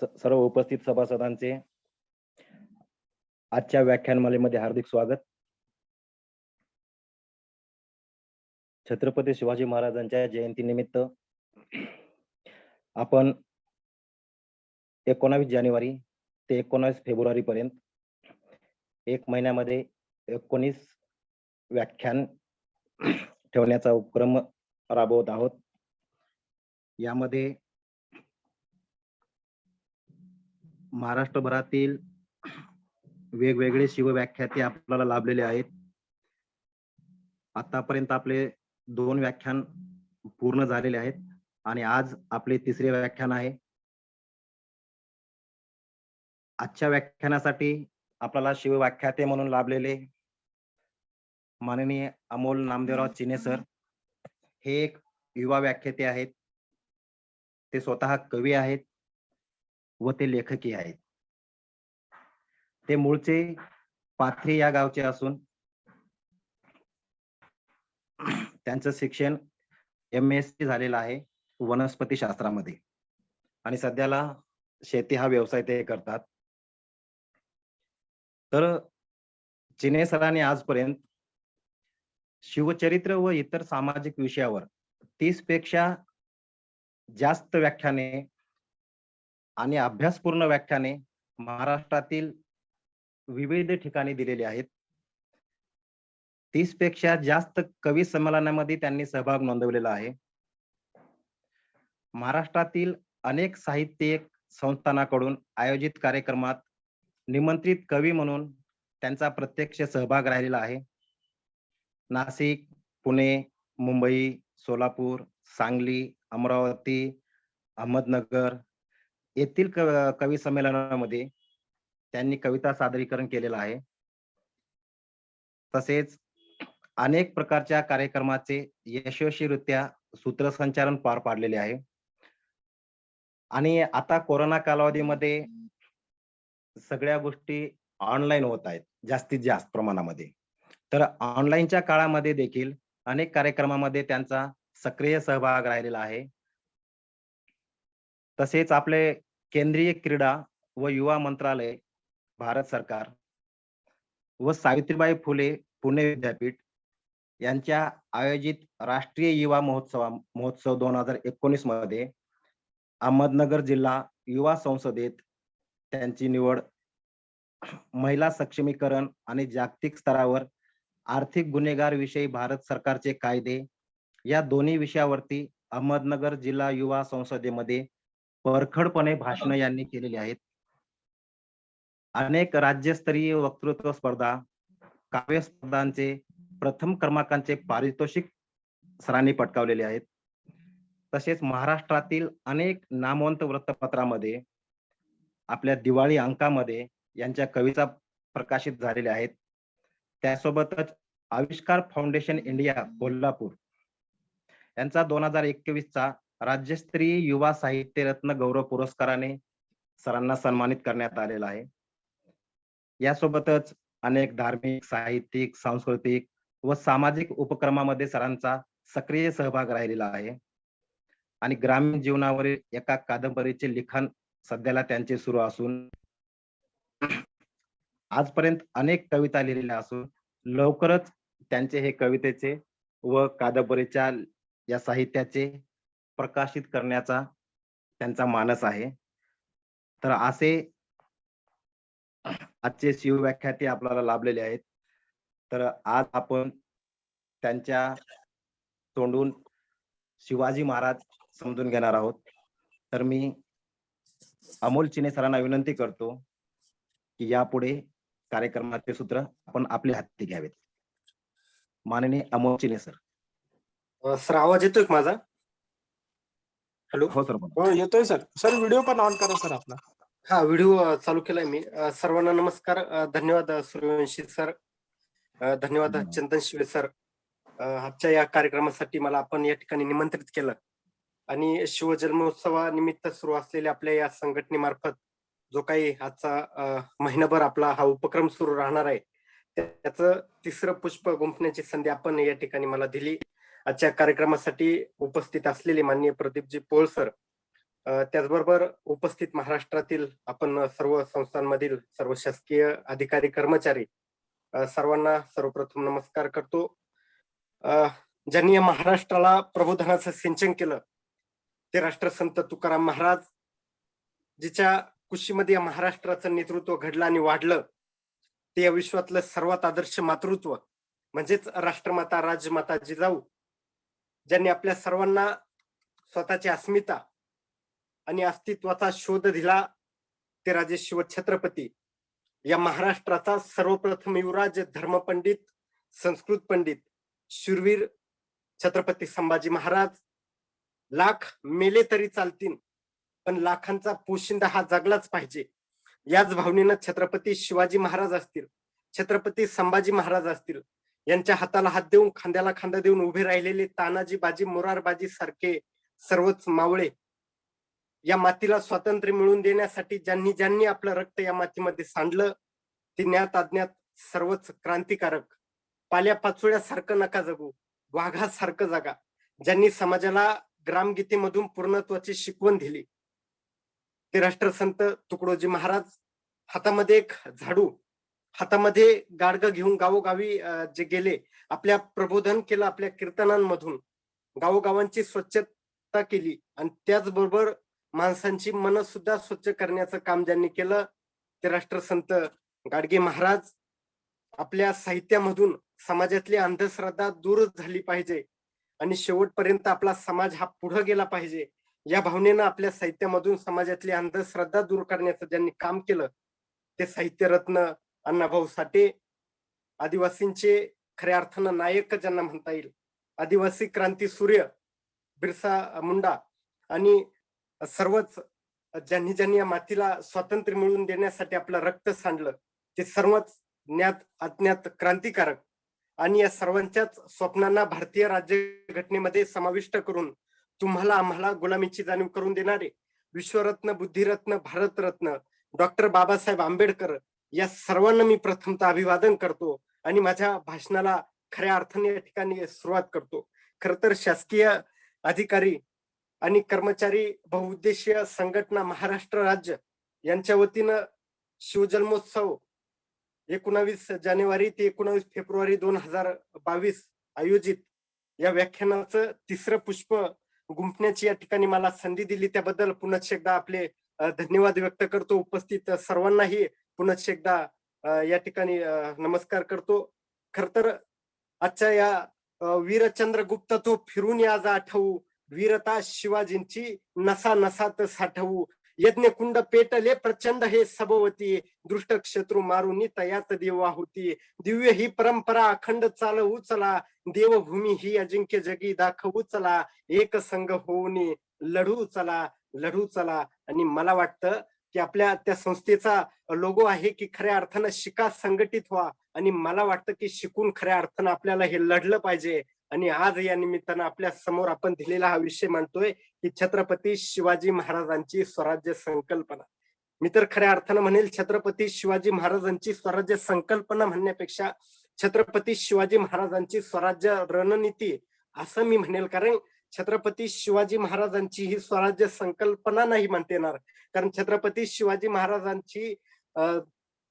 सर्व उपस्थित सभासदांचे आजच्या व्याख्यानमालेमध्ये हार्दिक स्वागत. छत्रपती शिवाजी महाराजांच्या जयंतीनिमित्त आपण 19 जानेवारी ते 19 फेब्रुवारी पर्यंत एक महिन्यामध्ये 19 व्याख्यान ठेवण्याचा उपक्रम राबवत आहोत. यामध्ये महाराष्ट्रभरातील वेगवेगळे शिवव्याख्याते आपल्याला लाभलेले आहेत. आतापर्यंत आपले 2 व्याख्यान पूर्ण झालेले आहेत आणि आज आपले 3रे व्याख्यान आहे. आजच्या व्याख्यानासाठी आपल्याला शिवव्याख्याते म्हणून लाभलेले माननीय अमोल नामदेवराव चिने सर हे एक युवा व्याख्याते आहेत. ते स्वतः कवी आहेत व ते लेखकही आहेत. ते मूळचे पाथरी या गावचे असून त्यांचं शिक्षण MSc झालेलं आहे वनस्पती शास्त्रामध्ये आणि सध्याला शेती हा व्यवसाय ते करतात. तर चिने सरांनी आजपर्यंत शिवचरित्र व इतर सामाजिक विषयावर 30 पेक्षा जास्त व्याख्याने आणि अभ्यासपूर्ण व्याख्याने महाराष्ट्रातील विविध ठिकाणी दिलेली आहेत. 30 पेक्षा जास्त कवी संमेलनामध्ये त्यांनी सहभाग नोंदवलेला आहे. महाराष्ट्रातील अनेक साहित्यिक संस्थानाकडून आयोजित कार्यक्रमात निमंत्रित कवी म्हणून त्यांचा प्रत्यक्ष सहभाग राहिलेला आहे. नाशिक, पुणे, मुंबई, सोलापूर, सांगली, अमरावती, अहमदनगर येथील कवी संमेलनामध्ये त्यांनी कविता सादरीकरण केलेलं आहे. तसेच अनेक प्रकारच्या कार्यक्रमाचे यशस्वीरित्या सूत्रसंचालन पार पाडलेले आहे. आणि आता कोरोना कालावधीमध्ये सगळ्या गोष्टी ऑनलाईन होत आहेत जास्तीत जास्त प्रमाणामध्ये. तर ऑनलाईनच्या काळामध्ये देखील अनेक कार्यक्रमामध्ये त्यांचा सक्रिय सहभाग राहिलेला आहे. तसेच आपले केंद्रीय क्रीडा व युवा मंत्रालय भारत सरकार व सावित्रीबाई फुले पुणे विद्यापीठ यांच्या आयोजित राष्ट्रीय युवा महोत्सव 2019 मध्ये अहमदनगर जिल्हा युवा संसदेत त्यांची निवड महिला सक्षमीकरण आणि जागतिक स्तरावर आर्थिक गुन्हेगार विषयी भारत सरकारचे कायदे या दोन्ही विषयावरती अहमदनगर जिल्हा युवा संसदेमध्ये परखडपणे भाषण यांनी केलेली आहेत. अनेक राज्यस्तरीय वक्तृत्व स्पर्धा, काव्य स्पर्धांचे प्रथम क्रमांकाचे पारितोषिक सरांनी पटकावलेले आहेत. तसेच महाराष्ट्रातील अनेक नामवंत वृत्तपत्रामध्ये आपल्या दिवाळी अंकामध्ये यांच्या कविता प्रकाशित झालेल्या आहेत. त्यासोबतच आविष्कार फाउंडेशन इंडिया कोल्हापूर यांचा 2021 चा राज्यस्तरीय युवा साहित्य रत्न गौरव पुरस्काराने सरांना सन्मानित करण्यात आलेला आहे. यासोबतच अनेक धार्मिक, साहित्यिक, सांस्कृतिक व सामाजिक उपक्रमामध्ये सरांचा सक्रिय सहभाग राहिलेला आहे. आणि ग्रामीण जीवनावरील एका कादंबरीचे लिखाण सध्याला त्यांचे सुरू असून आजपर्यंत अनेक कविता लिहिलेल्या असून लवकरच त्यांचे हे कवितेचे व कादंबरीच्या या साहित्याचे प्रकाशित करण्याचा त्यांचा मानस आहे. तर असे आजचे शिवव्याख्याते आपल्याला लाभलेले आहेत. तर आज आपण त्यांच्या तोंडून शिवाजी महाराज समजून घेणार आहोत. तर मी अमोल चिने सरांना विनंती करतो की यापुढे कार्यक्रमाचे सूत्र आपण आपल्या हाती घ्यावेत. माननीय अमोल चिने सर. सर आवाज येतोय का माझा? हॅलो. हो सर. हो येतोय सर. सर व्हिडिओ पण ऑन करा सर आपला. हा व्हिडिओ चालू केलाय मी. सर्वांना नमस्कार. धन्यवाद सूर्यवंशी सर, धन्यवाद चंदन शिवे सर. आजच्या या कार्यक्रमासाठी मला आपण या ठिकाणी निमंत्रित केलं आणि शिवजन्मोत्सवानिमित्त सुरू असलेल्या आपल्या या संघटनेमार्फत जो काही आजचा महिनाभर आपला हा उपक्रम सुरू राहणार आहे त्याचं 3रं पुष्प गुंफण्याची संधी आपण या ठिकाणी मला दिली. आजच्या कार्यक्रमासाठी उपस्थित असलेले माननीय प्रदीपजी पोळ सर, त्याचबरोबर उपस्थित महाराष्ट्रातील आपण सर्व संस्थांमधील सर्व शासकीय अधिकारी कर्मचारी, सर्वांना सर्वप्रथम नमस्कार करतो. ज्यांनी या महाराष्ट्राला प्रबोधनाचं सिंचन केलं ते राष्ट्रसंत तुकाराम महाराज, जिच्या कुशीमध्ये या महाराष्ट्राचं नेतृत्व घडलं आणि वाढलं. ते या विश्वातलं सर्वात आदर्श मातृत्व म्हणजेच राष्ट्रमाता राजमाता जिजाऊ, ज्यांनी आपल्या सर्वांना स्वतःची अस्मिता आणि अस्तित्वाचा शोध दिला, ते राजे शिवछत्रपती, या महाराष्ट्राचा सर्वप्रथम युवराज, धर्मपंडित, संस्कृत पंडित, शूरवीर छत्रपती संभाजी महाराज. लाख मेले तरी चालतील पण लाखांचा पोशिंदा हा जगलाच पाहिजे, याच भावनेनं छत्रपती शिवाजी महाराज असतील, छत्रपती संभाजी महाराज असतील, यांच्या हाताला हात देऊन खांद्याला खांदा देऊन उभे राहिलेले तानाजी बाजी, मोरारबाजी सारखे सर्वच मावळे, या मातीला स्वातंत्र्य मिळवून देण्यासाठी ज्यांनी ज्यांनी आपलं रक्त या मातीमध्ये सांडलं, ते ज्ञात अज्ञात सर्वच क्रांतिकारक. पाल्या पाचोळ्यासारखं नका जगू, वाघासारखं जगा. ज्यांनी समाजाला ग्रामगीतेमधून पूर्णत्वाची शिकवण दिली, ते राष्ट्रसंत तुकडोजी महाराज. हातामध्ये एक झाडू, हातामध्ये गाडगं घेऊन गावोगावी जे गेले, आपल्या प्रबोधन केलं, आपल्या कीर्तनांमधून गावोगावांची स्वच्छता केली आणि त्याचबरोबर माणसांची मन सुद्धा स्वच्छ करण्याचं काम ज्यांनी केलं, ते राष्ट्रसंत गाडगे महाराज. आपल्या साहित्यामधून समाजातली अंधश्रद्धा दूर झाली पाहिजे आणि शेवटपर्यंत आपला समाज हा पुढे गेला पाहिजे, या भावनेनं आपल्या साहित्यामधून समाजातली अंधश्रद्धा दूर करण्याचं ज्यांनी काम केलं, ते साहित्यरत्न अण्णाभाऊ साठे. आदिवासींचे खऱ्या अर्थानं नायक ज्यांना म्हणता येईल, आदिवासी क्रांती सूर्य बिरसा मुंडा आणि सर्वच ज्यांनी ज्यांनी या मातीला स्वातंत्र्य मिळवून देण्यासाठी आपलं रक्त सांडलं, ते सर्वच ज्ञात अज्ञात क्रांतिकारक. आणि या सर्वांच्याच स्वप्नांना भारतीय राज्यघटनेमध्ये समाविष्ट करून तुम्हाला आम्हाला गुलामीची जाणीव करून देणारे विश्वरत्न, बुद्धिरत्न, भारतरत्न डॉक्टर बाबासाहेब आंबेडकर, या सर्वांना मी प्रथमतः अभिवादन करतो आणि माझ्या भाषणाला खऱ्या अर्थाने या ठिकाणी सुरुवात करतो. खर तर शासकीय अधिकारी आणि कर्मचारी, बहुउद्देशीय संघटना, महाराष्ट्र राज्य यांच्या वतीनं शिवजन्मोत्सव 19 जानेवारी ते 19 फेब्रुवारी 2022 आयोजित या व्याख्यानाचं तिसरं पुष्प गुंफण्याची या ठिकाणी मला संधी दिली, त्याबद्दल पुन्हा एकदा आपले धन्यवाद व्यक्त करतो. उपस्थित सर्वांनाही पुन्हा एकदा या ठिकाणी नमस्कार करतो. खर तर आजच्या या वीरचंद्र गुप्त तो फिरून आज आठवू, वीरता शिवाजींची नसा नसात साठवू, यज्ञकुंड पेटले प्रचंड हे सबवती, दृष्ट शत्रू मारुनी तयात देवा होती, दिव्य ही परंपरा अखंड चालवू चला, देवभूमी ही अजिंक्य जगी दाखवू चला, एक संघ होऊन लढू चला, लढू चला. आणि मला वाटतं की आपल्या त्या संस्थेचा लोगो आहे की खऱ्या अर्थानं शिका, संघटित व्हा. आणि मला वाटतं की शिकून खऱ्या अर्थानं आपल्याला हे लढलं पाहिजे. आणि आज या निमित्तानं आपल्या समोर आपण दिलेला हा विषय मांडतोय की छत्रपती शिवाजी महाराजांची स्वराज्य संकल्पना. मी तर खऱ्या अर्थानं म्हणेल छत्रपती शिवाजी महाराजांची स्वराज्य संकल्पना म्हणण्यापेक्षा छत्रपती शिवाजी महाराजांची स्वराज्य रणनीती असं मी म्हणेल, कारण छत्रपती शिवाजी महाराजांची ही स्वराज्य संकल्पना नाही म्हणता येणार. कारण छत्रपती शिवाजी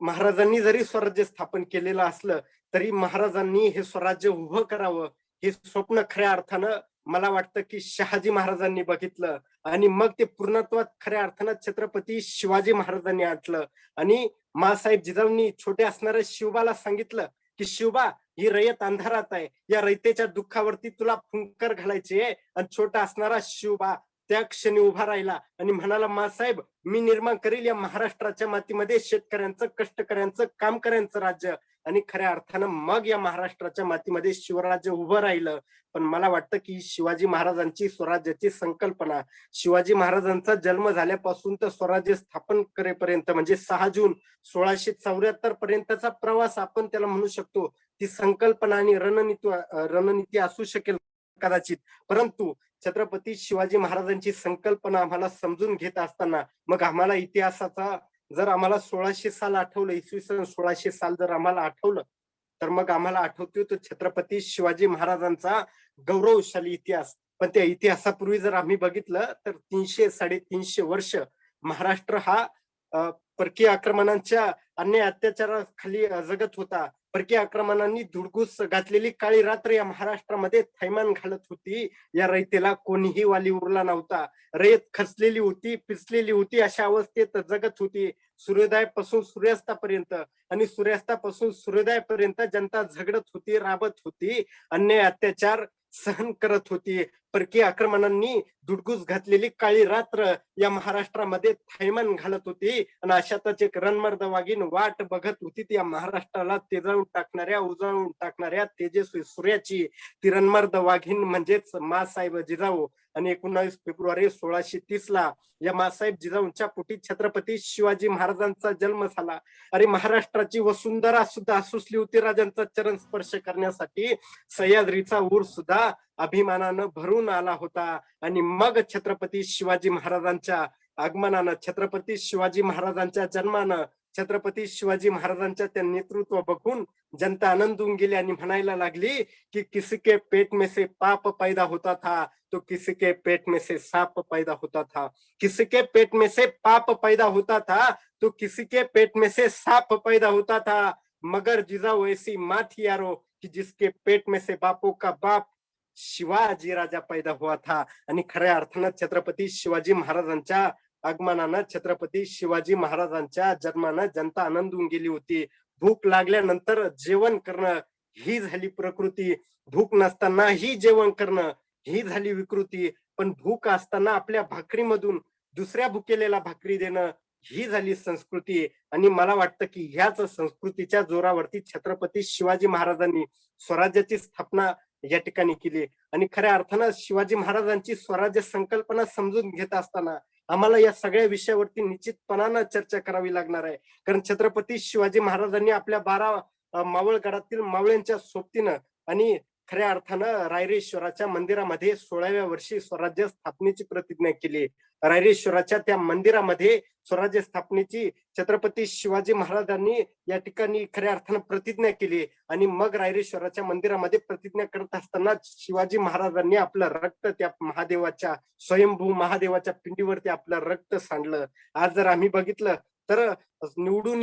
महाराजांनी जरी स्वराज्य स्थापन केलेलं असलं तरी महाराजांनी हे स्वराज्य उभं करावं हे स्वप्न खऱ्या अर्थानं मला वाटतं की शहाजी महाराजांनी बघितलं आणि मग ते पूर्णत्वात खऱ्या अर्थानं छत्रपती शिवाजी महाराजांनी आणलं. आणि माँसाहेब जिजाऊंनी छोटे असणाऱ्या शिवबाला सांगितलं की शिवबा, ही रयत अंधारात आहे, या रयतेच्या दुःखावरती तुला फुंकर घालायची आहे. आणि छोटा असणारा शिवबा त्या क्षणी उभा राहिला आणि म्हणाला, माँसाहेब, मी निर्माण करील या महाराष्ट्राच्या मातीमध्ये शेतकऱ्यांचं, कष्टकऱ्यांचं, कामकऱ्यांचं राज्य. आणि खऱ्या अर्थानं मग या महाराष्ट्राच्या मातीमध्ये शिवराज्य उभं राहिलं. पण मला वाटतं की शिवाजी महाराजांची स्वराज्याची संकल्पना, शिवाजी महाराजांचा जन्म झाल्यापासून तर स्वराज्य स्थापन करेपर्यंत म्हणजे 6 जून 1674 पर्यंतचा प्रवास आपण त्याला म्हणू शकतो, ती संकल्पना आणि रणनीती असू शकेल कदाचित. परंतु छत्रपती शिवाजी महाराजांची संकल्पना आम्हाला समजून घेत असताना मग आम्हाला इतिहासाचा जर आम्हाला 1600 साल आठवलं, इसवी सन 1600 साल जर आम्हाला आठवलं, तर मग आम्हाला आठवतोय तो छत्रपती शिवाजी महाराजांचा गौरवशाली इतिहास. पण त्या इतिहासापूर्वी जर आम्ही बघितलं तर 300-350 वर्ष महाराष्ट्र हा परकीय आक्रमणांच्या अन्याय अत्याचाराखाली जगत होता. परकीय आक्रमणांनी धुडगूस घातलेली काळी रात्र या महाराष्ट्रामध्ये थैमान घालत होती. या रयतेला कोणीही वाली उरला नव्हता. रयत खचलेली होती, पिचलेली होती, अशा अवस्थेत जगत होती. सूर्योदयापासून सूर्यास्तापर्यंत आणि सूर्यास्तापासून सूर्योदयापर्यंत जनता झगडत होती, राबत होती, अन्याय अत्याचार सहन करत होती. परकीय आक्रमणांनी धुडगूस घातलेली काळी रात्र या महाराष्ट्रामध्ये थैमान घालत होती आणि अशातच एक रणमर्द वाघीण वाट बघत होती या महाराष्ट्राला तेजाळून टाकणाऱ्या, उजाळून टाकणाऱ्या तेजस्वी सूर्याची. ती रणमर्द वाघीण म्हणजेच माँसाहेब जिजाऊ. आणि 19 फेब्रुवारी 1630 ला या माँसाहेब जिजाऊंच्या पोटी छत्रपती शिवाजी महाराजांचा जन्म झाला. अरे महाराष्ट्राची वसुंधरा सुद्धा सुचली होती राजांचा चरण स्पर्श करण्यासाठी. सह्याद्रीचा ऊर सुद्धा अभिमानानं भरून आला होता. आणि मग छत्रपती शिवाजी महाराजांच्या आगमनानं, छत्रपती शिवाजी महाराजांच्या जन्मानं, छत्रपती शिवाजी महाराजांच्या त्या नेतृत्व बघून जनता आनंदून गेली आणि म्हणायला लागली की किसी के पेट में से पाप पैदा होता था तो किसी के पेट में से साप पैदा होता था. किसी के पेट में से पाप पैदा होता था तो किसी के पेट में से साप पैदा होता था. मगर जिजाऊ ऐसी माँ थी यारो कि जिसके पेट में से बापों का बाप शिवाजी राजा पैदा हुआ था. आणि खऱ्या अर्थानं छत्रपती शिवाजी महाराजांच्या आगमनानं, छत्रपती शिवाजी महाराजांच्या जन्मानं जनता आनंदून गेली होती. भूक लागल्यानंतर जेवण करणं ही झाली प्रकृती, भूक नसतानाही जेवण करणं ही झाली विकृती, पण भूक असताना आपल्या भाकरीमधून दुसऱ्या भुकेलेला भाकरी देणं ही झाली संस्कृती. आणि मला वाटतं की ह्याच संस्कृतीच्या जोरावरती छत्रपती शिवाजी महाराजांनी स्वराज्याची स्थापना या ठिकाणी केली. आणि खऱ्या अर्थानं शिवाजी महाराजांची स्वराज्य संकल्पना समजून घेत असताना आम्हाला या सगळ्या विषयावरती निश्चितपणानं चर्चा करावी लागणार आहे. कारण छत्रपती शिवाजी महाराजांनी आपल्या 12 मावळगडातील मावळ्यांच्या सोबतीनं आणि खऱ्या अर्थानं रायरेश्वराच्या मंदिरामध्ये 16व्या वर्षी स्वराज्य स्थापनेची प्रतिज्ञा केली. रायरेश्वराच्या त्या मंदिरामध्ये स्वराज्य स्थापनेची छत्रपती शिवाजी महाराजांनी या ठिकाणी खऱ्या अर्थानं प्रतिज्ञा केली. आणि मग रायरेश्वराच्या मंदिरामध्ये प्रतिज्ञा करत असताना शिवाजी महाराजांनी आपलं रक्त त्या महादेवाच्या, स्वयंभू महादेवाच्या पिंडीवरती आपलं रक्त सांडलं. आज जर आम्ही बघितलं तर निवडून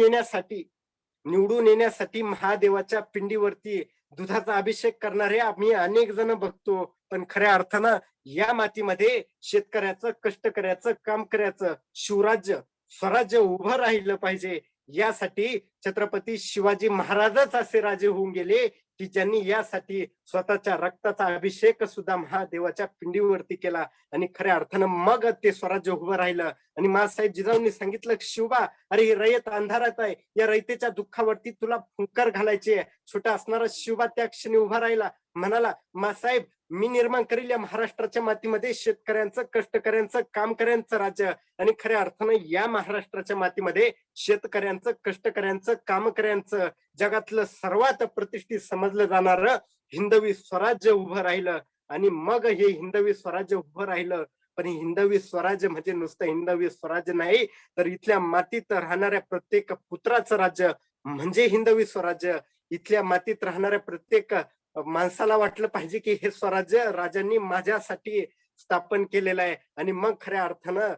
येण्यासाठी महादेवाच्या पिंडीवरती दुधाचा अभिषेक करणारे आम्ही अनेक जण बघतो. पण खऱ्या अर्थानं या मातीमध्ये शेतकऱ्याचं, कष्टकऱ्याचं, काम करायचं शिवराज्य, स्वराज्य उभं राहिलं पाहिजे. यासाठी छत्रपती शिवाजी महाराजच असे राजे होऊन गेले की ज्यांनी यासाठी स्वतःच्या रक्ताचा अभिषेक सुद्धा महादेवाच्या पिंडीवरती केला. आणि खऱ्या अर्थानं मग ते स्वराज्य उभं राहिलं. आणि माँसाहेब जिजाऊंनी सांगितलं, शिवबा अरे ही रयत अंधारात आहे, या रयतेच्या दुःखावरती तुला फुंकर घालायची आहे. छोटा असणारा शिवबा त्या क्षणी उभा राहिला, म्हणाला, माँसाहेब मी निर्माण करेल या महाराष्ट्राच्या मातीमध्ये शेतकऱ्यांचं, कष्टकऱ्यांचं, कामकऱ्यांचं राज्य. आणि खऱ्या अर्थानं या महाराष्ट्राच्या मातीमध्ये शेतकऱ्यांचं, कष्टकऱ्यांचं, कामकऱ्यांचं जगातलं सर्वात प्रतिष्ठित समजलं जाणारं हिंदवी स्वराज्य उभं राहिलं. आणि मग हे हिंदवी स्वराज्य उभं राहिलं. पण हिंदवी स्वराज्य म्हणजे नुसतं हिंदवी स्वराज्य नाही, तर इथल्या मातीत राहणाऱ्या प्रत्येक पुत्राचं राज्य म्हणजे हिंदवी स्वराज्य. इथल्या मातीत राहणाऱ्या प्रत्येक माणसाला वाटलं पाहिजे की हे स्वराज्य राजांनी माझ्यासाठी स्थापन केलेलं आहे. आणि मग खऱ्या अर्थानं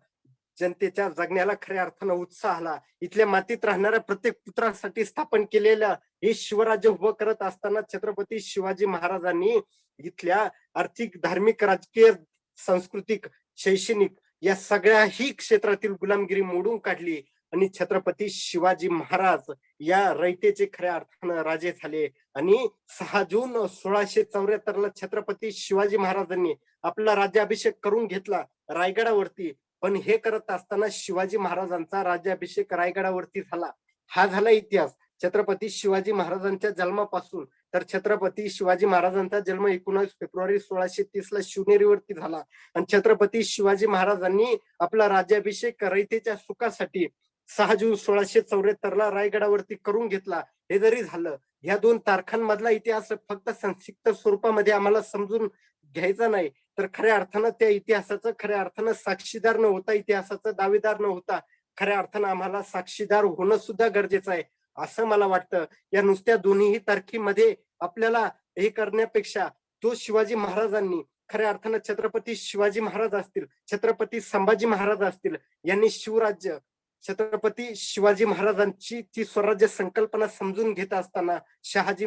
जनतेच्या जगण्याला खऱ्या अर्थानं उत्साह आला. इथल्या मातीत राहणाऱ्या प्रत्येक पुत्रासाठी स्थापन केलेलं हे शिवराज्य उभं करत असताना छत्रपती शिवाजी महाराजांनी इथल्या आर्थिक, धार्मिक, राजकीय, सांस्कृतिक, शैक्षणिक या सगळ्याही क्षेत्रातील गुलामगिरी मोडून काढली. आणि छत्रपती शिवाजी महाराज या रयतेचे खऱ्या अर्थानं राजे झाले. आणि 6 जून 1674 ला छत्रपती शिवाजी महाराजांनी आपला राज्याभिषेक करून घेतला रायगडावरती. पण हे करत असताना शिवाजी महाराजांचा राज्याभिषेक रायगडावरती झाला. हा झाला इतिहास छत्रपती शिवाजी महाराजांच्या जन्मापासून. तर छत्रपती शिवाजी महाराजांचा जन्म 19 फेब्रुवारी 1630 ला शिवनेरीवरती झाला. आणि छत्रपती शिवाजी महाराजांनी आपला राज्याभिषेक रयतेच्या सुखासाठी 6 जून 1674 ला रायगडावरती करून घेतला. हे जरी झालं, ह्या 2 तारखांमधला इतिहास फक्त संक्षिप्त स्वरूपामध्ये आम्हाला समजून घ्यायचा नाही, तर खऱ्या अर्थानं त्या इतिहासाचं खऱ्या अर्थानं साक्षीदार न होता, इतिहासाचा दावेदार न होता, खऱ्या अर्थानं आम्हाला साक्षीदार होणं सुद्धा गरजेचं आहे. असं मला वाटतं. या नुसत्या दोन्ही तारखेमध्ये आपल्याला हे करण्यापेक्षा तो शिवाजी महाराजांनी खऱ्या अर्थानं छत्रपती शिवाजी महाराज असतील, छत्रपती संभाजी महाराज असतील, यांनी शिवराज्य छत्रपती शिवाजी महाराजांची ती स्वराज्य संकल्पना समजून घेत असताना शहाजी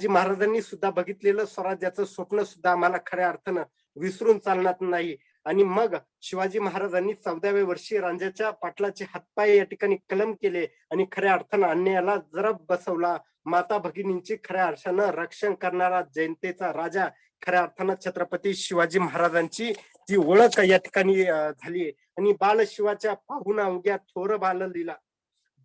महाराजांनी सुद्धा बघितलेलं स्वराज्याचं स्वप्न सुद्धा आम्हाला खऱ्या अर्थानं विसरून चालणार नाही. आणि मग शिवाजी महाराजांनी 14व्या वर्षी रांझ्याच्या पाटलाचे हातपाय या ठिकाणी कलम केले आणि खऱ्या अर्थानं अन्यायाला जरब बसवला. माता भगिनींची खऱ्या अर्थानं रक्षण करणारा जनतेचा राजा खऱ्या अर्थानं छत्रपती शिवाजी महाराजांची ती ओळख या ठिकाणी झाली. आणि बालशिवाच्या पाहुणा अवघ्या थोर बाललीला,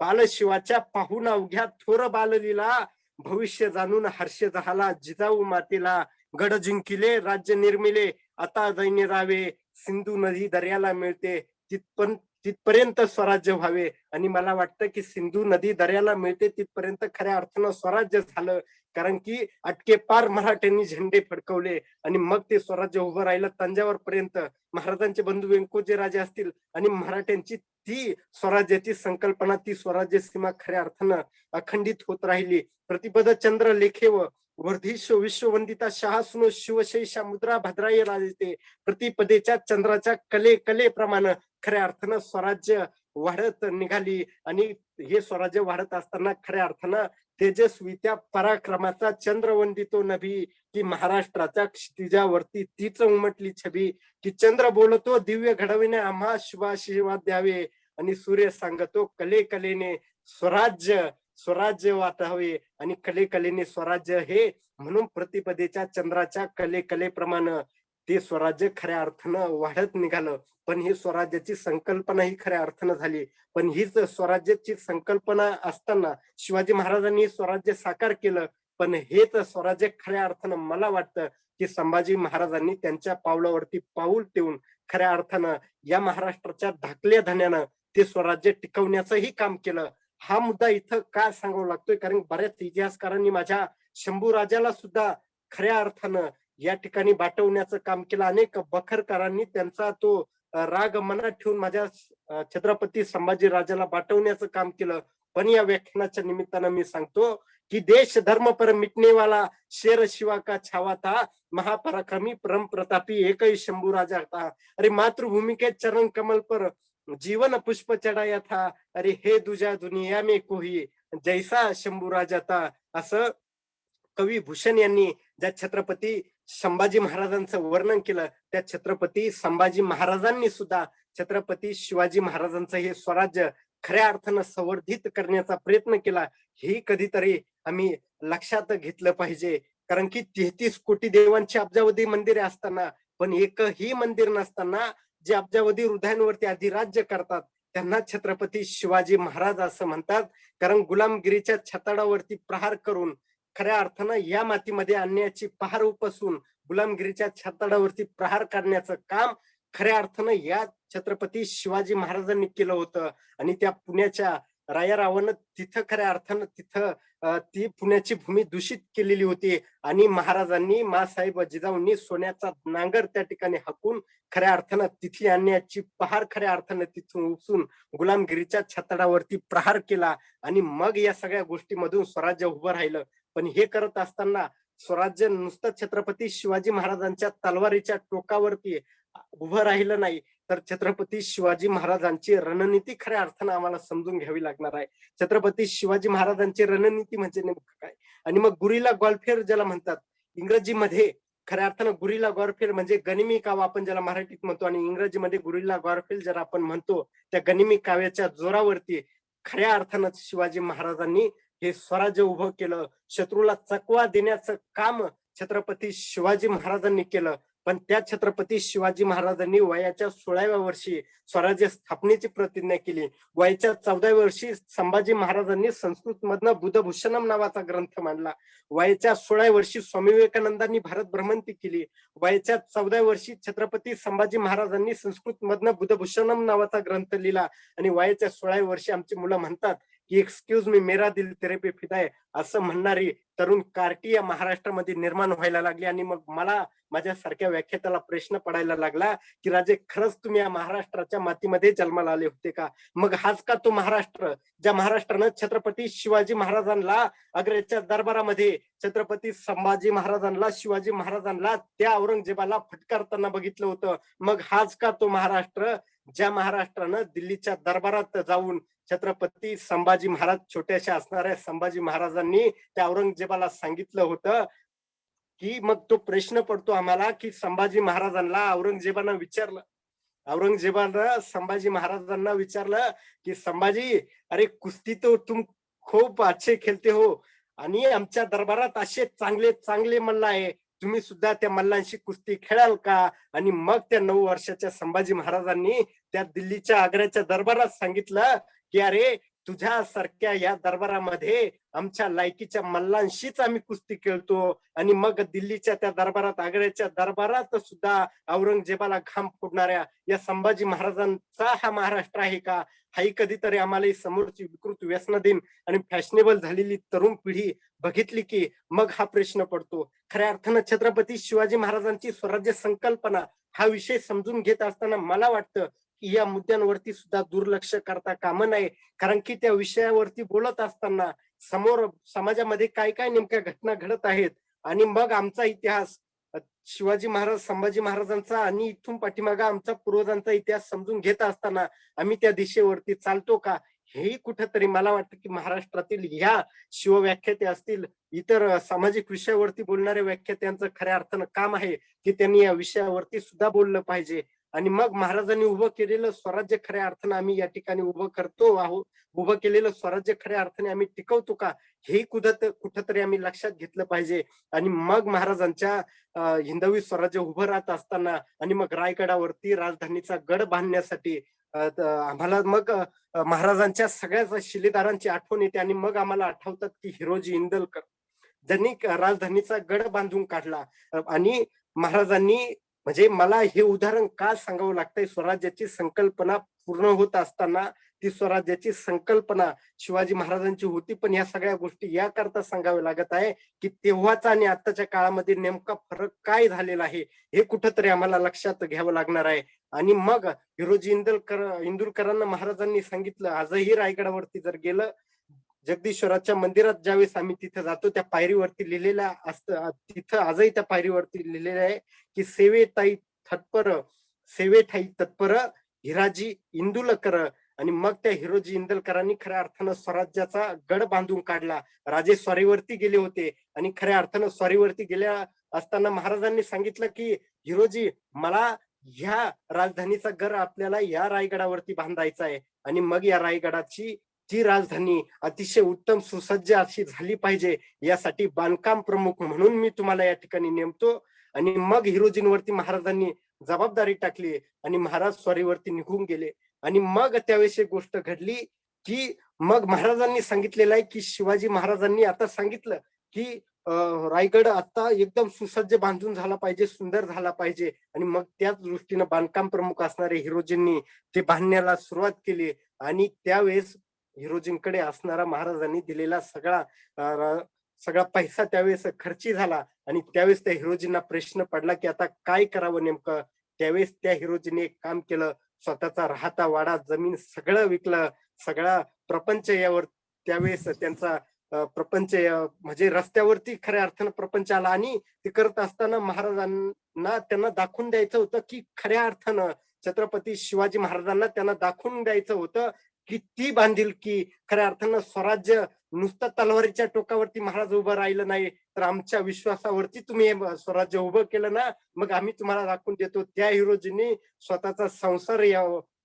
बालशिवाच्या पाहुणा अवघ्या थोर बाललीला, भविष्य जाणून हर्ष झाला जिजाऊ मातेला, गड जिंकिले राज्य निर्मिले आता दैन्य रावे, सिंधू नदी दर्याला मिळते तिथपर्यंत स्वराज्य व्हावे. आणि मला वाटतं की सिंधू नदी दर्याला मिळते तिथपर्यंत खऱ्या अर्थानं स्वराज्य झालं, कारण की अटके पार मराठ्यांनी झेंडे फडकवले आणि मग ते स्वराज्य उभं राहिलं तंजावर पर्यंत. महाराजांचे बंधू व्यंकोजी राजे असतील आणि मराठ्यांची ती स्वराज्याची संकल्पना, ती स्वराज्य सीमा खऱ्या अर्थानं अखंडित होत राहिली. प्रतिपद चंद्र लेखेव वर्धिष्य विश्ववंदिता शहासुनो शिवशैषा मुद्रा भद्राय राजते, प्रतिपदेच्या चंद्राच्या कलेप्रमाणे खऱ्या अर्थानं स्वराज्य वाढत निघाली. आणि हे स्वराज्य वाढत असताना खऱ्या अर्थानं तेजस्वी त्या पराक्रमाचा चंद्र वंदितो नभी, की महाराष्ट्राच्या क्षितिजावरती तीच उमटली छबी, की चंद्र बोलतो दिव्य घडविणे आम्हा शुभाशीर्वाद द्यावे, आणि सूर्य सांगतो कलेने स्वराज्य वाटावे, आणि कलेने स्वराज्य हे. म्हणून प्रतिपदेच्या चंद्राच्या कलेप्रमाणे ते स्वराज्य खऱ्या अर्थानं वाढत निघालं. पण ही स्वराज्याची संकल्पना ही खऱ्या अर्थानं झाली. पण हीच स्वराज्याची संकल्पना असताना शिवाजी महाराजांनी स्वराज्य साकार केलं. पण हेच स्वराज्य खऱ्या अर्थानं मला वाटतं की संभाजी महाराजांनी त्यांच्या पावलावरती पाऊल ठेवून खऱ्या अर्थानं या महाराष्ट्राच्या धाकल्या धन्यानं ते स्वराज्य टिकवण्याचंही काम केलं. हा मुद्दा इथं का सांगावा लागतोय, कारण बऱ्याच इतिहासकारांनी माझ्या शंभू राजाला सुद्धा खऱ्या अर्थानं या ठिकाणी बाटवण्याचं काम केलं. अनेक बखरकारांनी त्यांचा तो राग मनात ठेवून माझ्या छत्रपती संभाजी राजाला बाटवण्याचं काम केलं. पण या व्याख्यानाच्या निमित्तानं मी सांगतो की देश धर्म पर मिटने वाला शेर शिवा का छावा था, महापराक्रमी परम प्रतापी एक ही शंभू राजा था, अरे मातृभूमि के चरण कमल पर जीवन पुष्प चढ़ाया था, अरे हे दुजा दुनिया में कोई जैसा शंभू राजा था. असं कवी भूषण यांनी ज्या छत्रपती संभाजी महाराजांचं वर्णन केलं, त्या छत्रपती संभाजी महाराजांनी सुद्धा छत्रपती शिवाजी महाराजांचं हे स्वराज्य खऱ्या अर्थानं संवर्धित करण्याचा प्रयत्न केला. हे कधीतरी आम्ही लक्षात घेतलं पाहिजे. कारण की 33 कोटी देवांची अब्जावधी मंदिरे असताना पण एकही मंदिर नसताना जे अब्जावधी हृदयांवरती अधिराज्य करतात त्यांना छत्रपती शिवाजी महाराज असं म्हणतात. कारण गुलामगिरीच्या छताडावरती प्रहार करून खऱ्या अर्थानं या मातीमध्ये अन्यायाची पहार उपसून गुलामगिरीच्या छताडावरती प्रहार करण्याचं काम खऱ्या अर्थानं या छत्रपती शिवाजी महाराजांनी केलं होतं. आणि त्या पुण्याच्या रायारावानं तिथं खऱ्या अर्थानं ती पुण्याची भूमी दूषित केलेली होती. आणि महाराजांनी मासाहेब जिजाऊंनी सोन्याचा नांगर त्या ठिकाणी हाकून खऱ्या अर्थानं तिथली अन्यायाची पहार खऱ्या अर्थानं तिथून उपसून गुलामगिरीच्या छताडावरती प्रहार केला. आणि मग या सगळ्या गोष्टीमधून स्वराज्य उभं राहिलं. पण हे करत असताना स्वराज्य नुसतं छत्रपती शिवाजी महाराजांच्या तलवारीच्या टोकावरती उभं राहिलं नाही, तर छत्रपती शिवाजी महाराजांची रणनीती खऱ्या अर्थानं आम्हाला समजून घ्यावी लागणार आहे. छत्रपती शिवाजी महाराजांची रणनीती म्हणजे नेमकं काय. आणि मग गुरिल्ला वॉरफेअर ज्याला म्हणतात इंग्रजीमध्ये, खऱ्या अर्थानं गुरिल्ला वॉरफेअर म्हणजे गनिमी कावा आपण ज्याला मराठीत म्हणतो, आणि इंग्रजीमध्ये गुरिल्ला वॉरफेअर ज्याला आपण म्हणतो, त्या गनिमी काव्याच्या जोरावरती खऱ्या अर्थानं शिवाजी महाराजांनी हे स्वराज्य उभं केलं. शत्रूला चकवा देण्याचं काम छत्रपती शिवाजी महाराजांनी केलं. पण त्या छत्रपती शिवाजी महाराजांनी वयाच्या 16व्या वर्षी स्वराज्य स्थापनेची प्रतिज्ञा केली. वयाच्या 14व्या वर्षी संभाजी महाराजांनी संस्कृत मधनं बुधभूषणम नावाचा ग्रंथ मांडला. वयाच्या 16व्या वर्षी स्वामी विवेकानंदांनी भारत भ्रमंती केली. वयाच्या 14व्या वर्षी छत्रपती संभाजी महाराजांनी संस्कृत मधनं बुधभूषणम नावाचा ग्रंथ लिहिला. आणि वयाच्या 16व्या वर्षी आमची मुलं म्हणतात की एक्सक्यूज मी, मेरा दिल तेरे पे फिदा आहे असं म्हणणारी तरुण कार्टी या महाराष्ट्रामध्ये निर्माण व्हायला लागली. आणि मग मला माझ्यासारख्या व्याख्यात्याला प्रश्न पडायला लागला की राजे, खरंच तुम्ही या महाराष्ट्राच्या मातीमध्ये जन्माला आले होते का? मग हाच का तो महाराष्ट्र ज्या महाराष्ट्रानं छत्रपती शिवाजी महाराजांना आग्र्याच्या दरबारामध्ये, छत्रपती संभाजी महाराजांना, शिवाजी महाराजांना त्या औरंगजेबाला फटकारताना बघितलं होतं? मग हाच का तो महाराष्ट्र ज्या महाराष्ट्रानं दिल्लीच्या दरबारात जाऊन छत्रपती संभाजी महाराज, छोट्याशा असणाऱ्या संभाजी महाराजांनी त्या औरंगजेबाला सांगितलं होतं की, मग तो प्रश्न पडतो आम्हाला की संभाजी महाराजांना औरंगजेबानं संभाजी महाराजांना विचारलं की, संभाजी, अरे कुस्ती तो तुम खूप अच्छे खेळते हो आणि आमच्या दरबारात असे चांगले चांगले मल्ल आहे, तुम्ही सुद्धा त्या मल्लांशी कुस्ती खेळाल का? आणि मग त्या 9 वर्षाच्या संभाजी महाराजांनी त्या दिल्लीच्या, आग्र्याच्या दरबारात सांगितलं की, अरे तुझ्यासारख्या या दरबारामध्ये आमच्या लायकीच्या मल्लांशीच आम्ही कुस्ती खेळतो. आणि मग दिल्लीच्या त्या दरबारात, आग्र्याच्या दरबारात सुद्धा औरंगजेबाला घाम फोडणाऱ्या या संभाजी महाराजांचा हा महाराष्ट्र आहे का? हाही कधीतरी आम्हाला समोरची विकृत व्यसनाधीन आणि फॅशनेबल झालेली तरुण पिढी बघितली की मग हा प्रश्न पडतो. खऱ्या अर्थानं छत्रपती शिवाजी महाराजांची स्वराज्य संकल्पना हा विषय समजून घेत असताना मला वाटतं की या मुद्द्यांवरती सुद्धा दुर्लक्ष करता कामा नये. कारण की त्या विषयावरती बोलत असताना समोर समाजामध्ये काय काय नेमक्या घटना घडत आहेत आणि मग आमचा इतिहास, शिवाजी महाराज, संभाजी महाराजांचा आणि इथून पाठीमागा आमचा पूर्वजांचा इतिहास समजून घेत असताना आम्ही त्या दिशेवरती चालतो का, हेही कुठेतरी मला वाटतं की महाराष्ट्रातील ह्या शिवव्याख्याते असतील, इतर सामाजिक विषयावरती बोलणाऱ्या व्याख्यात्यांचं खऱ्या अर्थानं काम आहे की त्यांनी या विषयावरती सुद्धा बोललं पाहिजे. आणि मग महाराजांनी उभं केलेलं स्वराज्य खऱ्या अर्थानं आम्ही या ठिकाणी उभं केलेलं स्वराज्य खऱ्या अर्थाने आम्ही टिकवतो का, हे कुठंतरी आम्ही लक्षात घेतलं पाहिजे. आणि मग महाराजांच्या हिंदवी स्वराज्य उभं राहत असताना आणि मग रायगडावरती राजधानीचा गड बांधण्यासाठी आम्हाला मग महाराजांच्या सगळ्याच शिलेदारांची आठवण येते. आणि मग आम्हाला आठवतात की हिरोजी इंदलकर ज्यांनी राजधानीचा गड बांधून काढला. आणि महाराजांनी, म्हणजे मला हे उदाहरण का सांगावं लागतंय, स्वराज्याची संकल्पना पूर्ण होत असताना ती स्वराज्याची संकल्पना शिवाजी महाराजांची होती, पण या सगळ्या गोष्टी याकरता सांगाव्या लागत आहे की तेव्हाचा आणि आताच्या काळामध्ये नेमका फरक काय झालेला आहे हे कुठंतरी आम्हाला लक्षात घ्यावं लागणार आहे. आणि मग हिरोजी इंदुरकरांना महाराजांनी सांगितलं, आजही रायगडावरती जर गेलं, जगदीश्वराच्या मंदिरात ज्यावेळेस आम्ही तिथे जातो त्या पायरीवरती लिहिलेलं असतं, तिथं आजही त्या पायरीवरती लिहिलेलं आहे की सेवेठाई तत्पर हिराजी इंदुलकर. आणि मग त्या हिरोजी इंदलकरांनी खऱ्या अर्थानं स्वराज्याचा गड बांधून काढला. राजे स्वारीवरती गेले होते आणि खऱ्या अर्थानं स्वारीवरती गेल्या असताना महाराजांनी सांगितलं की, हिरोजी, मला ह्या राजधानीचा गड आपल्याला या रायगडावरती बांधायचा आहे आणि मग या रायगडाची ती राजधानी अतिशय उत्तम सुसज्ज अशी झाली पाहिजे, यासाठी बांधकाम प्रमुख म्हणून मी तुम्हाला या ठिकाणी नेमतो. आणि मग हिरोजींवरती महाराजांनी जबाबदारी टाकली आणि महाराज स्वारीवरती निघून गेले. आणि मग त्यावेळेस एक गोष्ट घडली की मग महाराजांनी सांगितलेलं आहे की शिवाजी महाराजांनी आता सांगितलं की रायगड आता एकदम सुसज्ज बांधून झाला पाहिजे, सुंदर झाला पाहिजे. आणि मग त्याच दृष्टीनं बांधकाम प्रमुख असणारे हिरोजींनी ते बांधण्याला सुरुवात केली. आणि त्यावेळेस हिरोजींकडे असणारा महाराजांनी दिलेला सगळा पैसा त्यावेळेस खर्ची झाला. आणि त्यावेळेस त्या हिरोजींना प्रश्न पडला की आता काय करावं नेमकं. त्यावेळेस त्या हिरोजीने एक काम केलं, स्वतःचा राहता वाडा जमीन सगळं विकलं, सगळा प्रपंच यावर त्यावेळेस त्यांचा प्रपंच म्हणजे रस्त्यावरती खऱ्या अर्थानं प्रपंच आला. आणि ते करत असताना महाराजांना त्यांना दाखवून द्यायचं होतं की खऱ्या अर्थानं छत्रपती शिवाजी महाराजांना त्यांना दाखवून द्यायचं होतं की ती बांधिलकी, खऱ्या अर्थानं स्वराज्य नुसतं तलवारीच्या टोकावरती महाराज उभं राहिलं नाही, तर आमच्या विश्वासावरती तुम्ही हे स्वराज्य उभं केलं ना, मग आम्ही तुम्हाला दाखवून देतो. त्या हिरोजींनी स्वतःचा संसार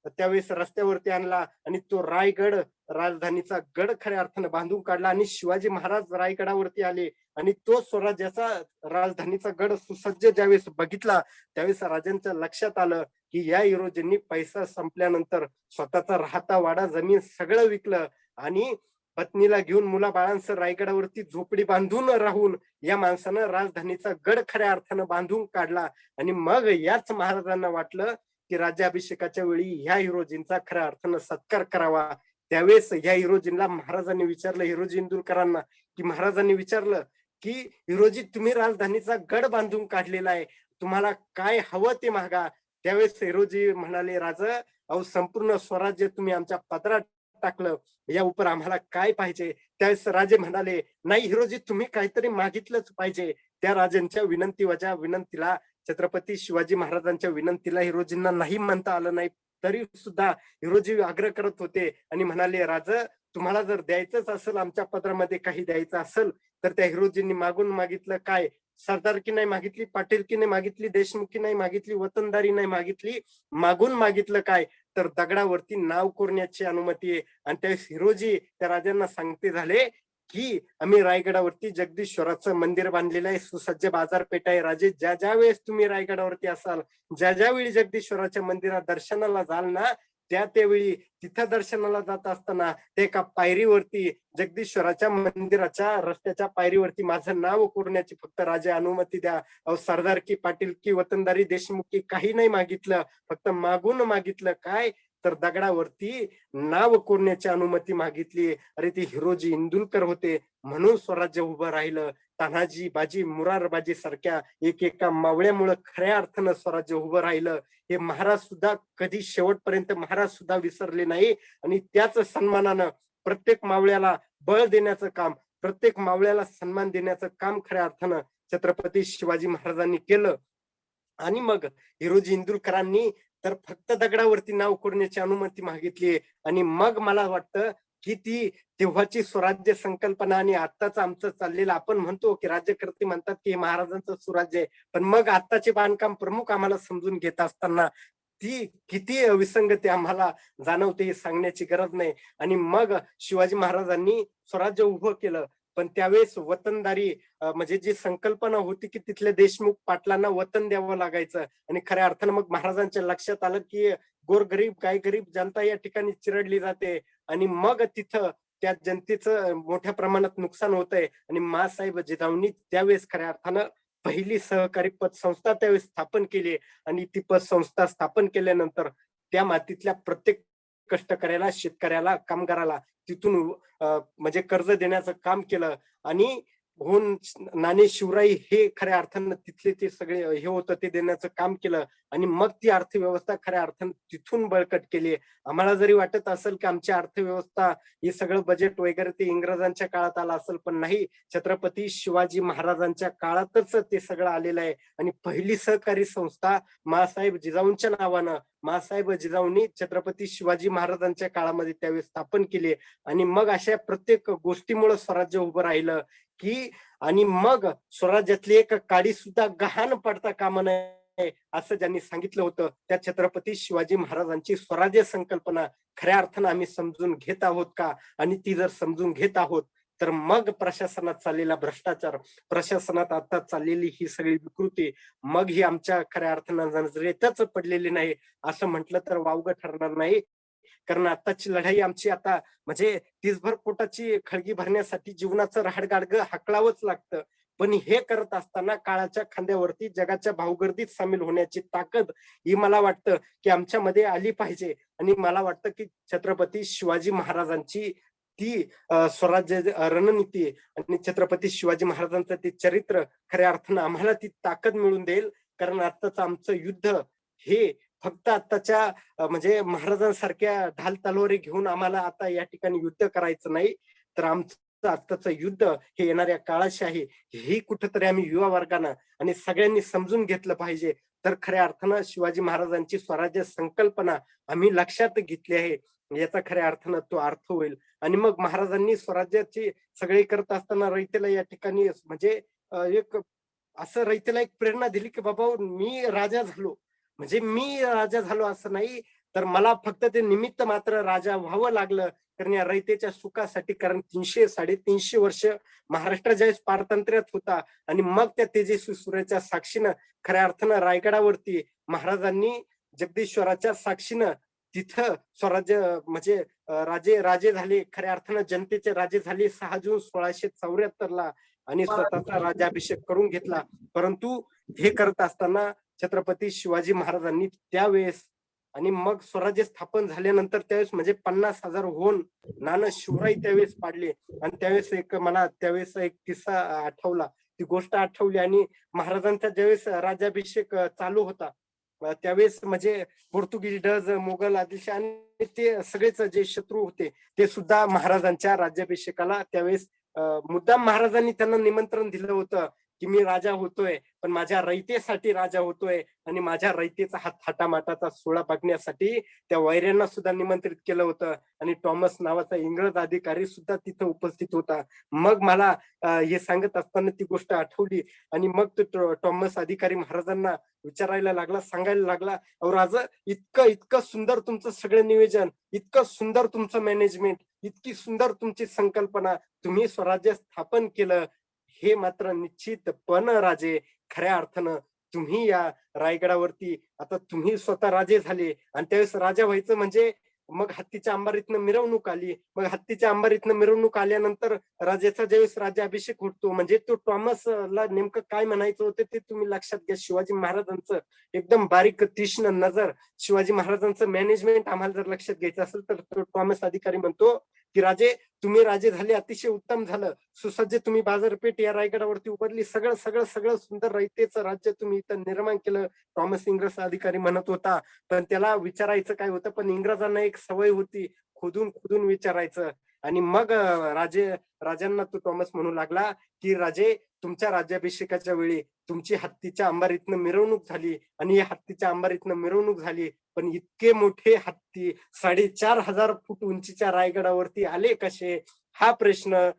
त्यावेळेस रस्त्यावरती आणला आणि तो रायगड, राजधानीचा गड खऱ्या अर्थानं बांधून काढला. आणि शिवाजी महाराज रायगडावरती आले आणि तो स्वराज्याचा, राजधानीचा गड सुसज्ज ज्यावेळेस बघितला, त्यावेळेस राजांच्या लक्षात आलं की या हिरोजींनी पैसा संपल्यानंतर स्वतःचा राहता वाडा जमीन सगळं विकलं आणि पत्नीला घेऊन मुलाबाळांसह रायगडावरती झोपडी बांधून राहून या माणसानं राजधानीचा गड खऱ्या अर्थानं बांधून काढला. आणि मग याच महाराजांना वाटलं की राज्याभिषेकाच्या वेळी ह्या हिरोजींचा खऱ्या अर्थानं सत्कार करावा. त्यावेळेस या हिरोजींना महाराजांनी विचारलं, हिरोजी इंदुरकरांना, की महाराजांनी विचारलं की हिरोजी तुम्ही राजधानीचा गड बांधून काढलेला आहे, तुम्हाला काय हवं ते मागा. त्यावेळेस हिरोजी म्हणाले, राजा अहो संपूर्ण स्वराज्य तुम्ही आमच्या पदरात टाकलं, या उपर आम्हाला काय पाहिजे. त्यावेळेस राजे म्हणाले, नाही हिरोजी तुम्ही काहीतरी मागितलंच पाहिजे. त्या राजांच्या विनंतीला, छत्रपती शिवाजी महाराजांच्या विनंतीला हिरोजींना नाही म्हणता आलं नाही. तरी सुद्धा हिरोजी आग्रह करत होते आणि म्हणाले, राजा तुम्हाला जर द्यायचंच असेल, आमच्या पदरामध्ये काही द्यायचं असेल, तर त्या हिरोजींनी मागून मागितलं काय, सरदारकी नाही मागितली, पाटीलकी नाही मागितली, देशमुखी नाही मागितली, वतनदारी नाही मागितली, मागून मागितलं काय, तर दगडावरती नाव कोरण्याची अनुमती आहे. आणि त्यावेळेस हिरोजी त्या राजांना सांगते झाले की आम्ही रायगडावरती जगदीश्वराचं मंदिर बांधलेलं आहे, सुसज्ज बाजारपेठ आहे. राजे ज्या ज्या वेळेस तुम्ही रायगडावरती असाल, ज्या ज्यावेळी जगदीश्वराच्या मंदिरात दर्शनाला जाल ना, त्या त्यावेळी तिथं दर्शनाला जात असताना ते एका पायरीवरती, जगदीश्वराच्या मंदिराच्या रस्त्याच्या पायरीवरती माझं नाव कोरण्याची फक्त राजे अनुमती द्या. अहो सरदारकी, पाटीलकी, वतनदारी, देशमुखी काही नाही मागितलं, फक्त मागून मागितलं काय, तर दगडावरती नाव कोरण्याची अनुमती मागितली. अरे ते हिरोजी इंदुरकर होते, म्हणून स्वराज्य उभं राहिलं. तान्हाजी, बाजी, मुरारबाजी सारख्या एकेका मावळ्यामुळे खऱ्या अर्थानं स्वराज्य उभं राहिलं. हे महाराज सुद्धा कधी शेवटपर्यंत महाराज सुद्धा विसरले नाही. आणि त्याच सन्मानानं प्रत्येक मावळ्याला बळ देण्याचं काम, प्रत्येक मावळ्याला सन्मान देण्याचं काम खऱ्या अर्थानं छत्रपती शिवाजी महाराजांनी केलं. आणि मग हिरोजी इंदुरकरांनी तर फक्त दगडावरती नाव कोरण्याची अनुमती मागितली. आणि मग मला वाटतं की ती तेव्हाची स्वराज्य संकल्पना आणि आत्ताच आमचं चाललेलं, आपण म्हणतो की राज्यकर्ते म्हणतात की हे महाराजांचं स्वराज्य आहे, पण मग आत्ताचे बांधकाम प्रमुख आम्हाला समजून घेत असताना ती किती विसंगती आम्हाला जाणवते हे सांगण्याची गरज नाही. आणि मग शिवाजी महाराजांनी स्वराज्य उभं केलं, पण त्यावेळेस वतनदारी म्हणजे जी संकल्पना होती की तिथल्या देशमुख पाटलांना वतन द्यावं लागायचं. आणि खऱ्या अर्थानं मग महाराजांच्या लक्षात आलं की गोरगरीब, गायगरीब जनता या ठिकाणी चिरडली जाते, आणि मग तिथं त्या जनतेचं मोठ्या प्रमाणात नुकसान होतंय. आणि माँसाहेब जिजाऊंनी त्यावेळेस खऱ्या अर्थानं पहिली सहकारी पतसंस्था त्यावेळेस स्थापन केली. आणि ती पतसंस्था स्थापन केल्यानंतर त्या मातीतल्या प्रत्येक कष्टकऱ्याला, शेतकऱ्याला, कामगाराला तिथून म्हणजे कर्ज देण्याचं काम केलं. आणि होऊन नाणे शिवराई हे खऱ्या अर्थानं तिथले ते सगळे हे होतं ते देण्याचं काम केलं. आणि मग ती अर्थव्यवस्था खऱ्या अर्थानं तिथून बळकट केली. आम्हाला जरी वाटत असेल की आमची अर्थव्यवस्था हे सगळं बजेट वगैरे ते इंग्रजांच्या काळात आलं असेल, पण नाही, छत्रपती शिवाजी महाराजांच्या काळातच ते सगळं आलेलं आहे. आणि पहिली सहकारी संस्था माँसाहेब जिजाऊंच्या नावानं माँसाहेब जिजाऊंनी छत्रपती शिवाजी महाराजांच्या काळामध्ये त्यावेळेस स्थापन केली. आणि मग अशा प्रत्येक गोष्टीमुळे स्वराज्य उभं राहिलं की, आणि मग स्वराज्यातली एक काडी सुद्धा गहाण पडता कामा नये असं ज्यांनी सांगितलं होतं, त्या छत्रपती शिवाजी महाराजांची स्वराज्य संकल्पना खऱ्या अर्थानं आम्ही समजून घेत आहोत का? आणि ती जर समजून घेत आहोत, तर मग प्रशासनात चाललेला भ्रष्टाचार, प्रशासनात आता चाललेली ही सगळी विकृती, मग ही आमच्या खऱ्या अर्थानं नजरेतच पडलेली नाही असं म्हटलं तर वावगं ठरणार नाही. कारण आताची लढाई आमची आता म्हणजे तीसभर पोटाची खळगी भरण्यासाठी जीवनाचं रहाडगाडगं हाकलावंच लागतं. पण हे करत असताना काळाच्या खांद्यावरती जगाच्या भाऊगर्दीत सामील होण्याची ताकद ही मला वाटतं की आमच्यामध्ये आली पाहिजे. आणि मला वाटतं की छत्रपती शिवाजी महाराजांची ती स्वराज्य रणनीती आणि छत्रपती शिवाजी महाराजांचं ते चरित्र खऱ्या अर्थानं आम्हाला ती ताकद मिळवून देईल. कारण आत्ताच आमचं युद्ध हे फक्त आत्ताच्या म्हणजे महाराजांसारख्या ढाल तलवारी घेऊन आम्हाला आता या ठिकाणी युद्ध करायचं नाही, तर आमचं आत्ताचं युद्ध हे येणाऱ्या काळाशी आहे. ही कुठंतरी आम्ही युवा वर्गानं आणि सगळ्यांनी समजून घेतलं पाहिजे. तर खऱ्या अर्थानं शिवाजी महाराजांची स्वराज्य संकल्पना आम्ही लक्षात घेतली आहे, याचा खऱ्या अर्थानं तो अर्थ होईल. आणि मग महाराजांनी स्वराज्याची सगळे करत असताना रयतेला या ठिकाणी म्हणजे एक असं रयतेला एक प्रेरणा दिली की बाबा मी राजा झालो, म्हणजे मी राजा झालो असं नाही, तर मला फक्त ते निमित्त मात्र राजा व्हावं लागलं. कारण या रयतेच्या सुखासाठी, कारण 300-350 वर्ष महाराष्ट्र ज्यावेळेस पारतंत्र्यात होता, आणि मग त्या तेजस्वी सूर्याच्या साक्षीनं खऱ्या अर्थानं रायगडावरती महाराजांनी जगदीश्वराच्या साक्षीनं तिथं स्वराज्य म्हणजे राजे राजे झाले, खऱ्या अर्थानं जनतेचे राजे झाले 6 जून 1674 आणि स्वतःचा राज्याभिषेक करून घेतला. परंतु हे करत असताना छत्रपती शिवाजी महाराजांनी त्यावेळेस आणि मग स्वराज्य स्थापन झाल्यानंतर त्यावेळेस म्हणजे 50,000 होऊन नाना शिवराय त्यावेळेस पाडले. आणि त्यावेळेस मला त्यावेळेस एक किस्सा आठवला, ती गोष्ट आठवली. आणि महाराजांचा ज्यावेळेस राज्याभिषेक चालू होता, त्यावेळेस म्हणजे पोर्तुगीज डच, मोगल आदिलशाह आणि ते सगळेच जे शत्रू होते ते सुद्धा महाराजांच्या राज्याभिषेकाला त्यावेळेस मुद्दाम महाराजांनी त्यांना निमंत्रण दिलं होतं की मी राजा होतोय, पण माझ्या रयतेसाठी राजा होतोय. आणि माझ्या रयतेचा हा थाटामाटाचा सोहळा बघण्यासाठी त्या वैऱ्यांना सुद्धा निमंत्रित केलं होतं. आणि टॉमस नावाचा इंग्रज अधिकारी सुद्धा तिथं उपस्थित होता. मग मला हे सांगत असताना ती गोष्ट आठवली. आणि मग तो टॉमस अधिकारी महाराजांना विचारायला लागला, सांगायला लागला, अहो राजा, इतकं इतकं सुंदर तुमचं सगळं नियोजन, इतकं सुंदर तुमचं मॅनेजमेंट, इतकी सुंदर तुमची संकल्पना, तुम्ही स्वराज्य स्थापन केलं, हे मात्र निश्चितपण राजे, खऱ्या अर्थानं तुम्ही या रायगडावरती आता तुम्ही स्वतः राजे झाले. आणि त्यावेळेस राजा व्हायचं म्हणजे मग हत्तीच्या अंबारीतनं मिरवणूक आली. मग हत्तीच्या अंबारीतनं मिरवणूक आल्यानंतर राजाचा ज्यावेळेस राज्याभिषेक होतो, म्हणजे तो टॉमसला नेमकं काय म्हणायचं होतं ते तुम्ही लक्षात घ्या. शिवाजी महाराजांचं एकदम बारीक तीक्ष्ण नजर, शिवाजी महाराजांचं मॅनेजमेंट आम्हाला जर लक्षात घ्यायचं असेल तर तो टॉमस अधिकारी म्हणतो की राजे, तुम्ही राजे झाले, अतिशय उत्तम झालं, सुसज्ज तुम्ही बाजारपेठ या रायगडावरती उभारली, सगळं सगळं सगळं सुंदर रयतेचं राज्य तुम्ही इथं निर्माण केलं. टॉमस इंग्रज अधिकारी म्हणत होता. पण त्याला विचारायचं काय होतं, पण इंग्रजांना एक सवय होती खोदून खोदून विचारायचं. आणि मग राजांना तो टॉमस म्हणू लागला की राजे, तुमच्या राज्याभिषेकाच्या वेळी तुमची हत्तीच्या अंबारीतनं मिरवणूक झाली. आणि या हत्तीच्या अंबारीतनं मिरवणूक झाली, पण इतके मोठे हत्ती 4,500 फूट उंचीच्या रायगडावरती आले कसे, हा प्रश्न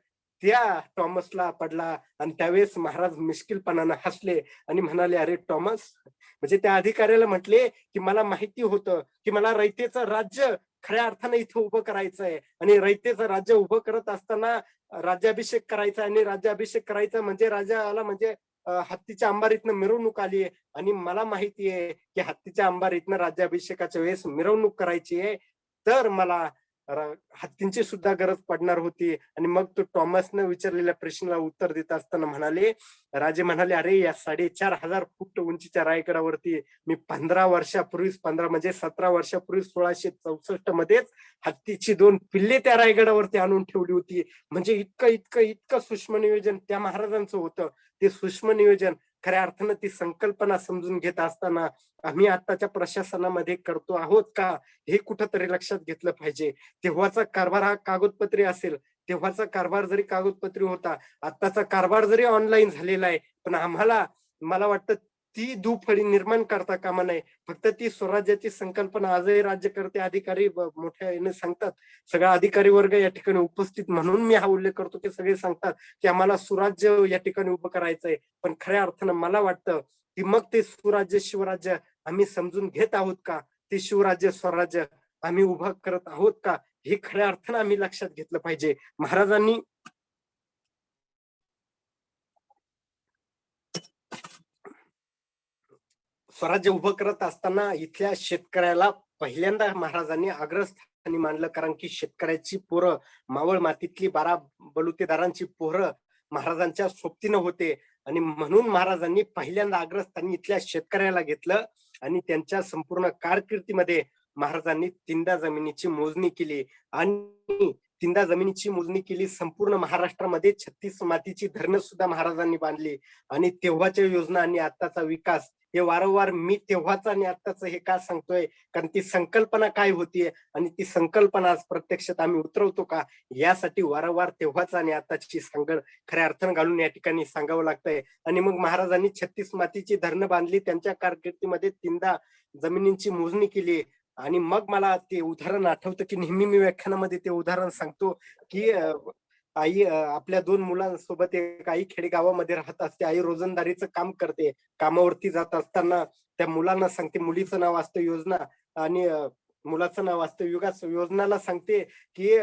त्या टॉमसला पडला. आणि त्यावेळेस महाराज मिश्किलपणानं हसले आणि म्हणाले, अरे टॉमस, म्हणजे त्या अधिकाऱ्याला म्हटले की मला माहिती होतं की मला रयतेचं राज्य खऱ्या अर्थानं इथं उभं करायचंय. आणि रयतेचं राज्य उभं करत असताना राज्याभिषेक करायचा, आणि राज्याभिषेक करायचा म्हणजे राजाला म्हणजे हत्तीच्या अंबारीतनं मिरवणूक आली. आणि मला माहिती आहे की हत्तीच्या अंबारीतनं राज्याभिषेकाच्या वेळेस मिरवणूक करायची आहे, तर मला हत्तींची सुद्धा गरज पडणार होती. आणि मग तो टॉमसने विचारलेल्या प्रश्नाला उत्तर देत असताना म्हणाले, राजे म्हणाले, अरे या 4,500 फूट उंचीच्या रायगडावरती मी 15 वर्षापूर्वीच, 15 म्हणजे 17 वर्षापूर्वी 1664 मध्येच हत्तीची 2 पिल्ले त्या रायगडावरती आणून ठेवली होती. म्हणजे इतकं इतकं इतकं सूक्ष्म नियोजन त्या महाराजांचं होतं. ते सूक्ष्म नियोजन खऱ्या अर्थानं ती संकल्पना समजून घेत असताना आम्ही आताच्या प्रशासनामध्ये करतो आहोत का, हे कुठंतरी लक्षात घेतलं पाहिजे. तेव्हाचा कारभार हा कागदपत्री असेल, तेव्हाचा कारभार जरी कागदपत्री होता, आत्ताचा कारभार जरी ऑनलाईन झालेला आहे, पण आम्हाला, मला वाटतं ती दुफळी निर्माण करता कामा नये. फक्त ती स्वराज्याची संकल्पना आजही राज्यकर्ते अधिकारी मोठ्या याने सांगतात. सगळा अधिकारी वर्ग या ठिकाणी उपस्थित म्हणून मी हा उल्लेख करतो की सगळे सांगतात की आम्हाला सुराज्य या ठिकाणी उभं करायचंय. पण खऱ्या अर्थानं मला वाटतं की मग ते सुराज्य शिवराज्य आम्ही समजून घेत आहोत का, ते शिवराज्य स्वराज्य आम्ही उभं करत आहोत का, हे खऱ्या अर्थानं आम्ही लक्षात घेतलं पाहिजे. महाराजांनी स्वराज्य उभं करत असताना इथल्या शेतकऱ्याला पहिल्यांदा महाराजांनी अग्रस्थानी मानलं. कारण की शेतकऱ्याची पोरं, मावळ मातीतली 12 बलुतेदारांची पोरं महाराजांच्या सोबतीनं होते. आणि म्हणून महाराजांनी पहिल्यांदा अग्रस्थानी इथल्या शेतकऱ्याला घेतलं. आणि त्यांच्या संपूर्ण कारकिर्दीमध्ये महाराजांनी 3दा जमिनीची मोजणी केली. आणि 3दा जमिनीची मोजणी केली. संपूर्ण महाराष्ट्रामध्ये 36 मातीची धरणं सुद्धा महाराजांनी बांधली. आणि तेव्हाच्या योजना आणि आताचा विकास, हे वारंवार मी तेव्हाच आणि आत्ताच हे का सांगतोय, कारण ती संकल्पना काय होतीये आणि ती संकल्पना आज प्रत्यक्षात आम्ही उतरवतो का, यासाठी वारंवार तेव्हाच आणि आताची सांगड खऱ्या अर्थानं घालून या ठिकाणी सांगावं लागतंय. आणि मग महाराजांनी 36 मातीची धरणं बांधली. त्यांच्या कारकिर्दीमध्ये 3दा जमिनींची मोजणी केली. आणि मग मला ते उदाहरण आठवतं की नेहमी मी व्याख्यानामध्ये ते उदाहरण सांगतो की आई आपल्या 2 मुलांसोबत एक आई खेडेगावामध्ये राहत असते. आई रोजंदारीचं काम करते. कामावरती जात असताना त्या मुलांना सांगते, मुलीचं नाव असतं योजना आणि मुलाचं नाव असतं विकास. योजनाला सांगते की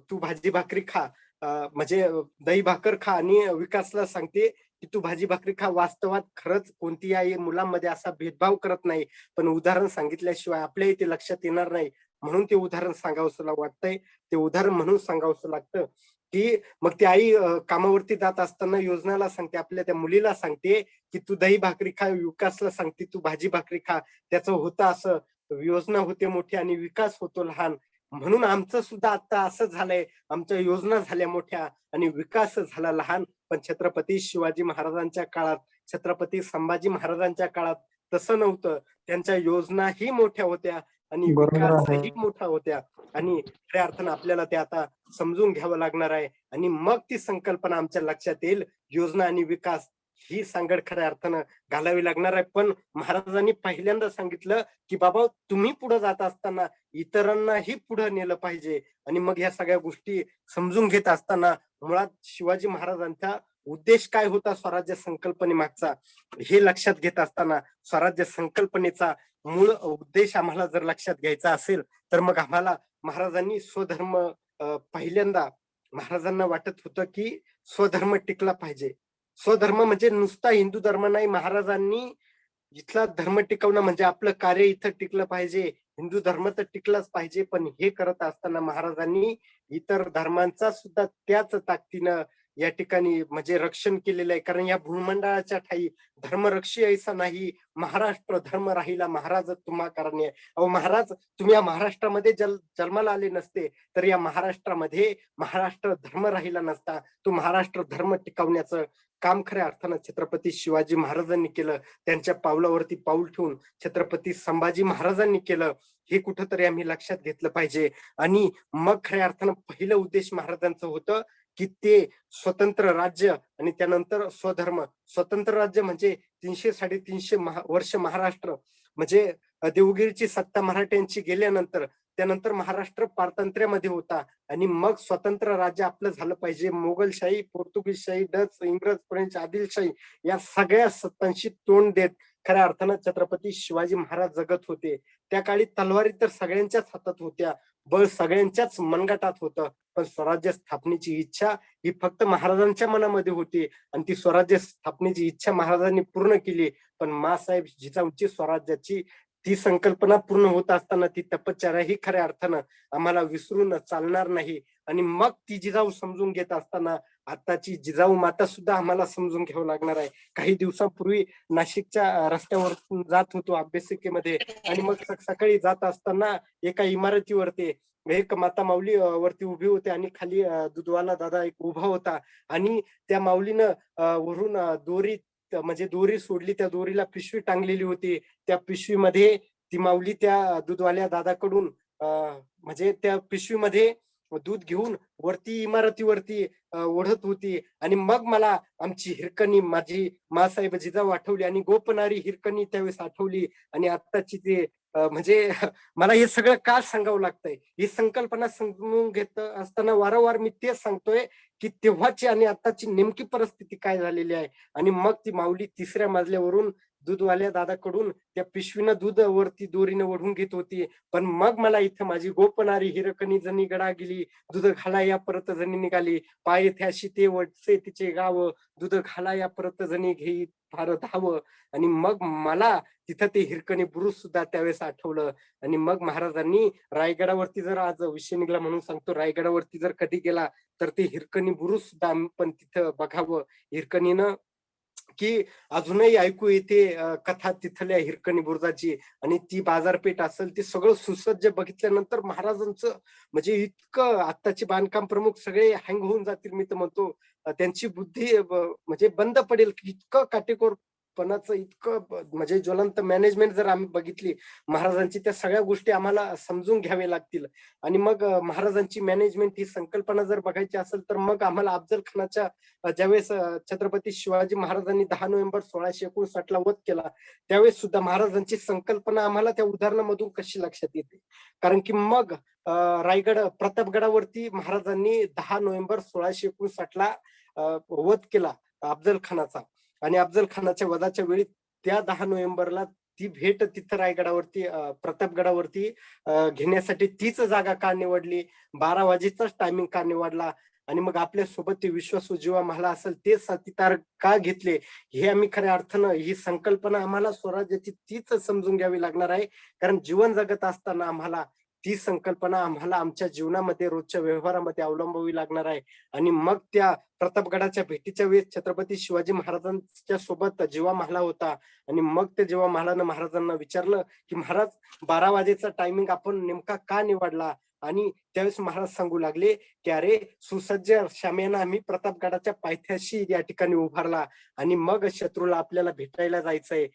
तू भाजी भाकरी खा, म्हणजे दही भाकर खा. आणि विकासला सांगते की तू भाजी भाकरी खा. वास्तवात खरंच कोणतीही आई मुलांमध्ये असा भेदभाव करत नाही, पण उदाहरण सांगितल्याशिवाय आपल्याही ते लक्षात येणार नाही. म्हणून ते उदाहरण सांगावंसं वाटतंय. ते उदाहरण म्हणून सांगावंसं लागतं की मग ती आई कामावरती जात असताना योजनाला सांगते, आपल्या त्या मुलीला सांगते की तू दही भाकरी खा. विकासला सांगते तू भाजी भाकरी खा. त्याचं होतं असं योजना होते मोठी आणि विकास होतो लहान. म्हणून आमचं सुद्धा आता असं झालंय, आमच्या योजना झाल्या मोठ्या आणि विकास झाला लहान. पण छत्रपती शिवाजी महाराजांच्या काळात, छत्रपती संभाजी महाराजांच्या काळात तसं नव्हतं. त्यांच्या योजनाही मोठ्या होत्या आणि बरोबर आहे. विकासही मोठा होत्या आणि खऱ्या अर्थानं आपल्याला ते आता समजून घ्यावं लागणार आहे आणि मग ती संकल्पना आमच्या लक्षात येईल. योजना आणि विकास ही सांगड खऱ्या अर्थानं घालावी लागणार आहे. पण महाराजांनी पहिल्यांदा सांगितलं की बाबा तुम्ही पुढे जात असताना इतरांनाही पुढे नेलं पाहिजे आणि मग ह्या सगळ्या गोष्टी समजून घेत असताना मुळात शिवाजी महाराजांचा उद्देश काय होता स्वराज्य संकल्पनेमागचा हे लक्षात घेत असताना स्वराज्य संकल्पनेचा मूळ उद्देश आम्हाला जर लक्षात घ्यायचा असेल तर मग आम्हाला महाराजांनी स्वधर्म पहिल्यांदा महाराजांना वाटत होतं की स्वधर्म टिकला पाहिजे. स्वधर्म म्हणजे नुसता हिंदू धर्म नाही. महाराजांनी इथला धर्म टिकवणं म्हणजे आपलं कार्य इथं टिकलं पाहिजे. हिंदू धर्म तर टिकलाच पाहिजे, पण हे करत असताना महाराजांनी इतर धर्मांचा सुद्धा त्याच ताकदीनं या ठिकाणी म्हणजे रक्षण केलेलं आहे. कारण या भूमंडळाच्या ठाई धर्मरक्षी ऐसा नाही, महाराष्ट्र धर्म राहिला महाराज तुम्हा कारणे. अहो महाराज, तुम्ही या महाराष्ट्रामध्ये जन्माला आले नसते तर या महाराष्ट्रामध्ये महाराष्ट्र धर्म राहिला नसता. तो महाराष्ट्र धर्म टिकवण्याचं काम खऱ्या अर्थानं छत्रपती शिवाजी महाराजांनी केलं. त्यांच्या पावलावरती पाऊल ठेवून छत्रपती संभाजी महाराजांनी केलं. हे कुठंतरी आम्ही लक्षात घेतलं पाहिजे. आणि मग खऱ्या अर्थानं पहिलं उद्देश महाराजांचं होतं की ते स्वतंत्र राज्य आणि त्यानंतर स्वधर्म. स्वतंत्र राज्य म्हणजे 300-350 वर्ष महाराष्ट्र म्हणजे देवगिरीची सत्ता मराठ्यांची गेल्यानंतर त्यानंतर महाराष्ट्र पारतंत्र्यामध्ये होता आणि मग स्वतंत्र राज्य आपलं झालं पाहिजे. मोगलशाही, पोर्तुगीजशाही, डच, इंग्रज, फ्रेंच, आदिलशाही या सगळ्या सत्तांशी तोंड देत खऱ्या अर्थानं छत्रपती शिवाजी महाराज जगत होते. त्या काळी तलवारी तर सगळ्यांच्याच हातात होत्या, बळ सगळ्यांच्याच मनगटात होतं, पण स्वराज्य स्थापनेची इच्छा ही फक्त महाराजांच्या मनामध्ये होती आणि ती स्वराज्य स्थापनेची इच्छा महाराजांनी पूर्ण केली. पण माँसाहेब जिजाऊंची स्वराज्याची ती संकल्पना पूर्ण होत असताना ती तपश्चर्या ही खऱ्या अर्थानं आम्हाला विसरून चालणार नाही. आणि मग ती जिजाऊ समजून घेत असताना आताची जिजाऊ माता सुद्धा आम्हाला समजून घ्यावं लागणार आहे. काही दिवसांपूर्वी नाशिकच्या रस्त्यावर जात होतो अभ्यासिकेमध्ये आणि मग सकाळी जात असताना एका इमारतीवरती एक माता माऊली वरती उभी होती आणि खाली दूधवाला दादा एक उभा होता आणि त्या माऊलीनं वरून दोरी म्हणजे दोरी सोडली, त्या दोरीला पिशवी टांगलेली होती. त्या पिशवीमध्ये ती माऊली त्या दूधवाल्या दादाकडून म्हणजे त्या पिशवीमध्ये दूध घेऊन वरती इमारतीवरती ओढत होती. आणि मग मला आमची हिरकणी माझी माँसाहेब जिजाऊ आठवली आणि गोपनारी हिरकणी त्यावेळेस आठवली. आणि आत्ताची ते म्हणजे मला हे सगळं का सांगावं लागतंय, ही संकल्पना समजून घेत असताना वारंवार मी तेच सांगतोय की तेव्हाची आणि आताची नेमकी परिस्थिती काय झालेली आहे. आणि मग ती माऊली 3ऱ्या मजल्यावरून दूधवाल्या दादाकडून त्या पिशवीनं दूध वरती दोरीनं ओढून घेत होती. पण मग मला इथं माझी गोपनारी हिरकणी जणी गडा गेली, दूध घाला या परत जणी निघाली, पाय थ्याशी ते वटसे तिचे गाव, दूध घाला या परत जणी घेई फार धाव. आणि मग मला तिथं ते हिरकणी बुरुज सुद्धा त्यावेळेस आठवलं. आणि मग महाराजांनी रायगडावरती जर आज विषय निघाला म्हणून सांगतो, रायगडावरती जर कधी गेला तर ते हिरकणी बुरुज सुद्धा पण तिथं बघावं. हिरकणीनं की अजूनही ऐकू येते कथा तिथल्या हिरकणी बुरुजाची. आणि ती बाजारपेठ असेल ते सगळं सुसज्ज बघितल्यानंतर महाराजांचं म्हणजे इतकं आत्ताचे बांधकाम प्रमुख सगळे हँग होऊन जातील मी तर म्हणतो. त्यांची बुद्धी म्हणजे बंद पडेल. इतकं काटेकोरपणाचं इतकं म्हणजे ज्वलंत मॅनेजमेंट जर आम्ही बघितली महाराजांची, त्या सगळ्या गोष्टी आम्हाला समजून घ्याव्या लागतील. आणि मग महाराजांची मॅनेजमेंट ही संकल्पना जर बघायची असेल तर मग आम्हाला अफजल खानाच्या ज्यावेळेस छत्रपती शिवाजी महाराजांनी 10 नोव्हेंबर 1659 ला वध केला त्यावेळेस सुद्धा महाराजांची संकल्पना आम्हाला त्या उदाहरणामधून कशी लक्षात येते. कारण की मग रायगड प्रतापगडावरती महाराजांनी 10 नोव्हेंबर 1659 ला वध केला अफजल खानाचा. आणि अफजल खानाच्या वधाच्या वेळी त्या 10 नोव्हेंबरला ती भेट तिथं रायगडावरती प्रतापगडावरती घेण्यासाठी तीच जागा का निवडली, 12 वाजेचाच टायमिंग का निवडला. आणि मग आपल्या सोबत ते विश्वासू जीवा मला असेल ते साथीदार का घेतले, हे आम्ही खऱ्या अर्थानं ही संकल्पना आम्हाला स्वराज्याची तीच समजून घ्यावी लागणार आहे. कारण जीवन जगत असताना आम्हाला ती संकल्पना आम्हाला आमच्या जीवनामध्ये रोजच्या व्यवहारामध्ये अवलंबावी लागणार आहे. आणि मग त्या प्रतापगडाच्या भेटीच्या वेळेस छत्रपती शिवाजी महाराजांच्या सोबत जीवा महाला होता. आणि मग ते जेव्हा महालानं महाराजांना विचारलं की महाराज 12 वाजेचा टायमिंग आपण नेमका का निवडला? आणि त्यावेळेस महाराज सांगू लागले की अरे सुसज्ज शामियाना आम्ही प्रतापगडाच्या पायथ्याशी या ठिकाणी उभारला आणि मग शत्रूला आपल्याला भेटायला जायचंय.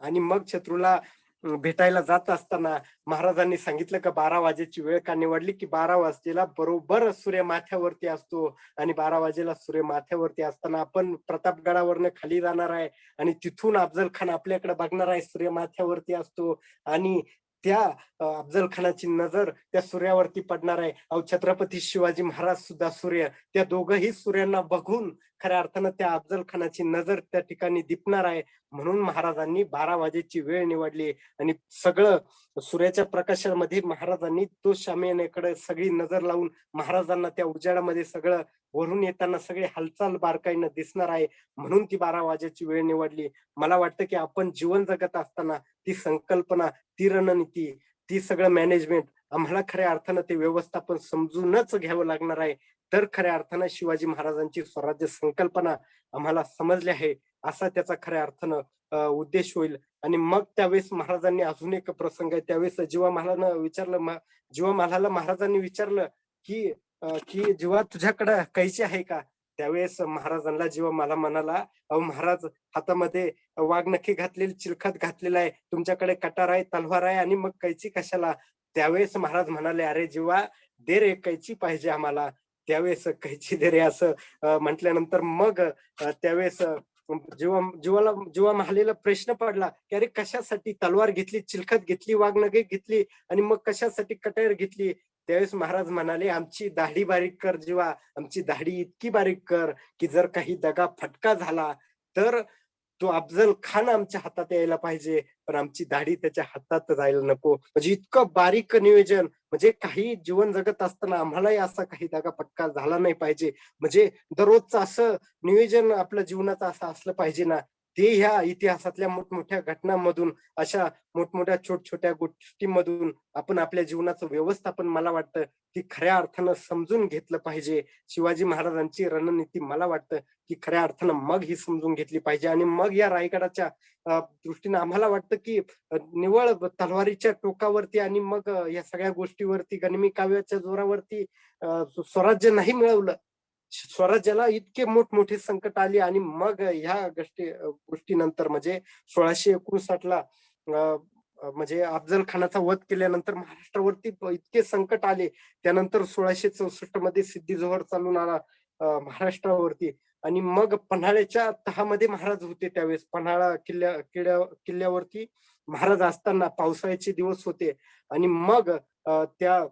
आणि मग शत्रूला भेटायला जात असताना महाराजांनी सांगितलं का 12 वाजेची वेळ का निवडली की 12 वाजेला बरोबर सूर्य माथ्यावरती असतो. आणि 12 वाजेला सूर्य माथ्यावरती असताना आपण प्रतापगडावरनं खाली जाणार आहे आणि तिथून अफजल खान आपल्याकडे बघणार आहे, सूर्य माथ्यावरती असतो. आणि त्या अफजल खानाची नजर त्या सूर्यावरती पडणार आहे. अहो छत्रपती शिवाजी महाराज सुद्धा सूर्य, त्या दोघही सूर्यांना बघून खऱ्या अर्थानं त्या अफजल खानाची नजर त्या ठिकाणी दिपणार आहे. म्हणून महाराजांनी 12 वाजेची वेळ निवडली. आणि सगळं सूर्याच्या प्रकाशामध्ये महाराजांनी तो शामियानेकडे सगळी नजर लावून महाराजांना त्या उजेडामध्ये सगळं वरून येताना सगळे हालचाल बारकाईनं दिसणार आहे, म्हणून ती 12 वाजेची वेळ निवडली. मला वाटतं की आपण जीवन जगत असताना ती संकल्पना, ती रणनीती, ती सगळं मॅनेजमेंट आम्हाला खऱ्या अर्थानं ते व्यवस्थापन समजूनच घ्यावं लागणार आहे. तर खऱ्या अर्थानं शिवाजी महाराजांची स्वराज्य संकल्पना आम्हाला समजली आहे असा त्याचा खऱ्या अर्थानं उद्देश होईल. आणि मग त्यावेळेस महाराजांनी अजून एक प्रसंग आहे, त्यावेळेस जीवा महालानं विचारलं, जीवा महालाला महाराजांनी विचारलं की जीवा तुझ्याकडे कैची आहे का? त्यावेळेस महाराजांना जीवा मला म्हणाला, अहो महाराज हातामध्ये वाघनखी घातलेली, चिलखत घातलेला आहे, तुमच्याकडे कटार आहे, तलवार आहे आणि मग कैची कशाला? त्यावेळेस महाराज म्हणाले, अरे जीवा दे रे, कैची पाहिजे आम्हाला. त्यावेळेस कैची दे रे असं म्हटल्यानंतर मग त्यावेळेस जीवा महालेला प्रश्न पडला की अरे कशासाठी तलवार घेतली, चिलखत घेतली, वाघनखे घेतली आणि मग कशासाठी कटार घेतली? त्यावेळेस महाराज म्हणाले, आमची दाढी बारीक कर जीवा, आमची दाढी इतकी बारीक कर की जर काही दगा फटका झाला तर तो अफजल खान आमच्या हातात यायला पाहिजे, पण आमची दाढी त्याच्या हातात जायला नको. म्हणजे इतकं बारीक नियोजन, म्हणजे काही जीवन जगत असताना आम्हालाही असा काही दगा फटका झाला नाही पाहिजे. म्हणजे दररोजचं असं नियोजन आपलं जीवनाचं असं असलं पाहिजे ना. ते ह्या इतिहासातल्या मोठमोठ्या घटनांमधून, अशा मोठमोठ्या छोट-छोट्या गोष्टींमधून आपण आपल्या जीवनाचं व्यवस्थापन मला वाटतं की खऱ्या अर्थानं समजून घेतलं पाहिजे. शिवाजी महाराजांची रणनीती मला वाटतं की खऱ्या अर्थानं मग ही समजून घेतली पाहिजे. आणि मग या रायगडाच्या दृष्टीनं आम्हाला वाटतं की निव्वळ तलवारीच्या टोकावरती आणि मग या सगळ्या गोष्टीवरती गनिमी काव्याच्या जोरावरती स्वराज्य नाही मिळवलं. स्वराज्याला इतके मोठमोठे संकट आली आणि मग ह्या गोष्टीनंतर म्हणजे 1659 ला म्हणजे अफजल खानाचा वध केल्यानंतर महाराष्ट्रावरती इतके संकट आले. त्यानंतर 1664 मध्ये सिद्दी जोहर चालून आला महाराष्ट्रावरती. आणि मग पन्हाळ्याच्या तहामध्ये महाराज होते त्यावेळेस. पन्हाळा किल्ल्यावरती महाराज असताना पावसाळ्याचे दिवस होते. आणि मग त्या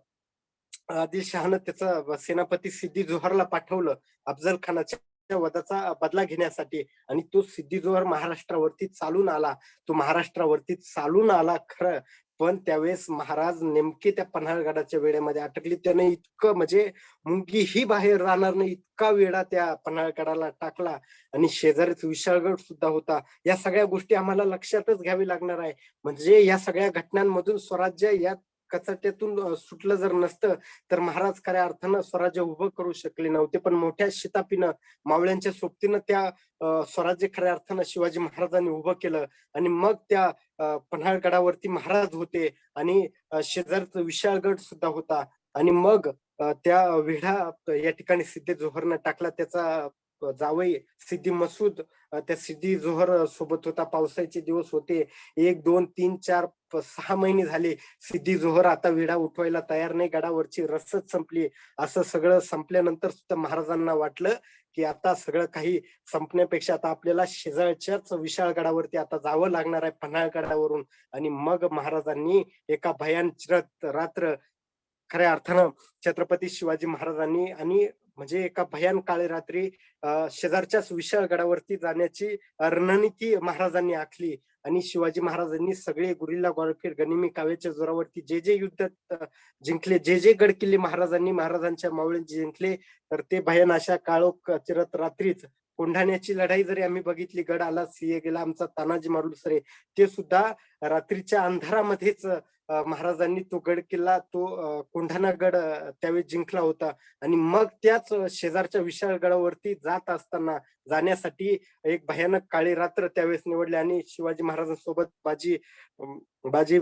आदिलशहानं त्याचा सेनापती सिद्दी जोहरला पाठवलं अफजल खानाच्या वधाचा बदला घेण्यासाठी. आणि तो सिद्दी जोहर महाराष्ट्रावरती चालून आला. तो महाराष्ट्रावरती चालून आला खरं, पण त्यावेळेस महाराज नेमके त्या पन्हाळगडाच्या वेढ्यामध्ये अटकले. त्याने इतकं म्हणजे मुंगीही बाहेर राहणार नाही इतका वेढा त्या पन्हाळगडाला टाकला. आणि शेजारीच विशाळगड सुद्धा होता. या सगळ्या गोष्टी आम्हाला लक्षातच घ्यावी लागणार आहे. म्हणजे या सगळ्या घटनांमधून स्वराज्य या कचाट्यातून सुटलं जर नसतं तर महाराज खऱ्या अर्थानं स्वराज्य उभं करू शकले नव्हते. पण मोठ्या शिताफीनं, मावळ्यांच्या सोबतीनं त्या स्वराज्य खऱ्या अर्थानं शिवाजी महाराजांनी उभं केलं. आणि मग त्या पन्हाळगडावरती महाराज होते आणि शेजारचा विशाळगड सुद्धा होता. आणि मग त्या वेढा या ठिकाणी सिद्दी जोहरनं टाकला. त्याचा जावई सिद्दी मसूद त्या सिद्दी जोहर सोबत होता. पावसाचे दिवस होते. 1, 2, 3, 4, 6 महिने झाले. सिद्दी जोहर आता वेढा उठवायला तयार नाही, गडावरची रसद संपली. असं सगळं संपल्यानंतर सुद्धा महाराजांना वाटलं की आता सगळं काही संपण्यापेक्षा आता आपल्याला शेजारच्याच विशाळगडावरती आता जावं लागणार आहे पन्हाळगडावरून. आणि मग महाराजांनी एका भयानक रात्र खऱ्या अर्थानं छत्रपती शिवाजी महाराजांनी आणि म्हणजे एका भयान काळी रात्री शेजारच्याच विशाळगडावरती जाण्याची रणनीती महाराजांनी आखली. आणि शिवाजी महाराजांनी सगळे गुरिल्ला वॉरफेअर, गनिमी काव्याच्या जोरावरती जे जे युद्ध जिंकले, जे जे गड किल्ले महाराजांच्या मावळ्यांनी जिंकले, तर ते भयान अशा काळोख चिरत रात्रीच कोंढाण्याची लढाई जरी आम्ही बघितली, गड आला सिंह गेला आमचा तानाजी मालुसरे, ते सुद्धा रात्रीच्या अंधारामध्येच महाराजांनी तो गड किल्ला तो कोंढाणा गड त्यावेळी जिंकला होता. आणि मग त्याच शेजारच्या विशाळ गडावरती जात असताना जाण्यासाठी एक भयानक काळी रात्र त्यावेळेस निवडली आणि शिवाजी महाराजांसोबत बाजी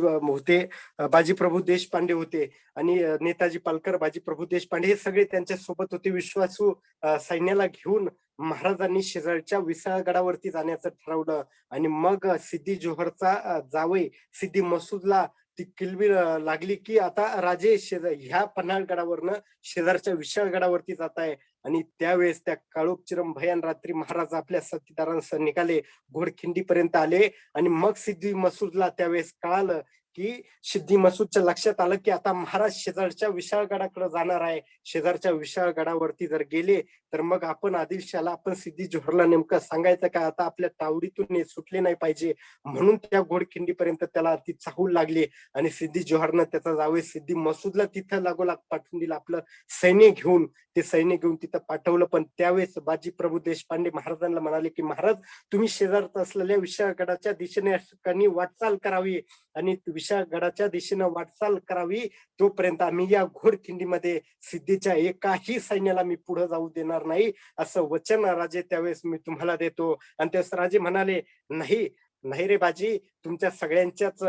होते, बाजी प्रभू देशपांडे होते आणि नेताजी पालकर, बाजी प्रभू देशपांडे हे सगळे त्यांच्या सोबत होते. विश्वासू सैन्याला घेऊन महाराजांनी शेजारच्या विशाळ गडावरती जाण्याचं ठरवलं. आणि मग सिद्दी जोहरचा जावई सिद्दी मसूदला ती किलबिल लागली की आता राजे ह्या पन्हाळ गडावरनं शेजारच्या विशाळ गडावरती जात आहे. आणि त्यावेळेस त्या काळोख चिरम भयान रात्री महाराज आपल्या साथीदारांसह निघाले, घोडखिंडीपर्यंत आले. आणि मग सिद्दी मसूदला त्यावेळेस कळालं की सिद्दी मसूदच्या लक्षात आलं की आता महाराज शेजारच्या विशाळ गडाकडे जाणार आहे. शेजारच्या विशाळ गडावरती जर गेले तर मग आपण आदिलशाहला, आपण सिद्दी जोहरला नेमकं सांगायचं का आता आपल्या तावडीतून सुटले नाही पाहिजे. म्हणून त्या घोडखिंडीपर्यंत त्याला ती चाहूल लागली. आणि सिद्दी जोहरनं त्याचा जावई सिद्दी मसूदला तिथं लागोलाग पाठवून दिलं, आपलं सैन्य घेऊन. ते सैन्य घेऊन तिथं पाठवलं. पण त्यावेळेस बाजी प्रभू देशपांडे महाराजांना म्हणाले की महाराज, तुम्ही शेजारच असलेल्या विशाळ गडाच्या दिशेने वाटचाल करावी आणि विशाळ गडाच्या दिशेने वाटचाल करावी. तोपर्यंत आम्ही या घोडखिंडीमध्ये सिद्धीच्या एकाही सैन्याला मी पुढे जाऊ देणार नाही, असं वचन राजे त्यावेळेस मी तुम्हाला देतो. आणि त्यावेळेस राजे म्हणाले, नाही नाही रे बाजी, तुमच्या सगळ्यांच्याच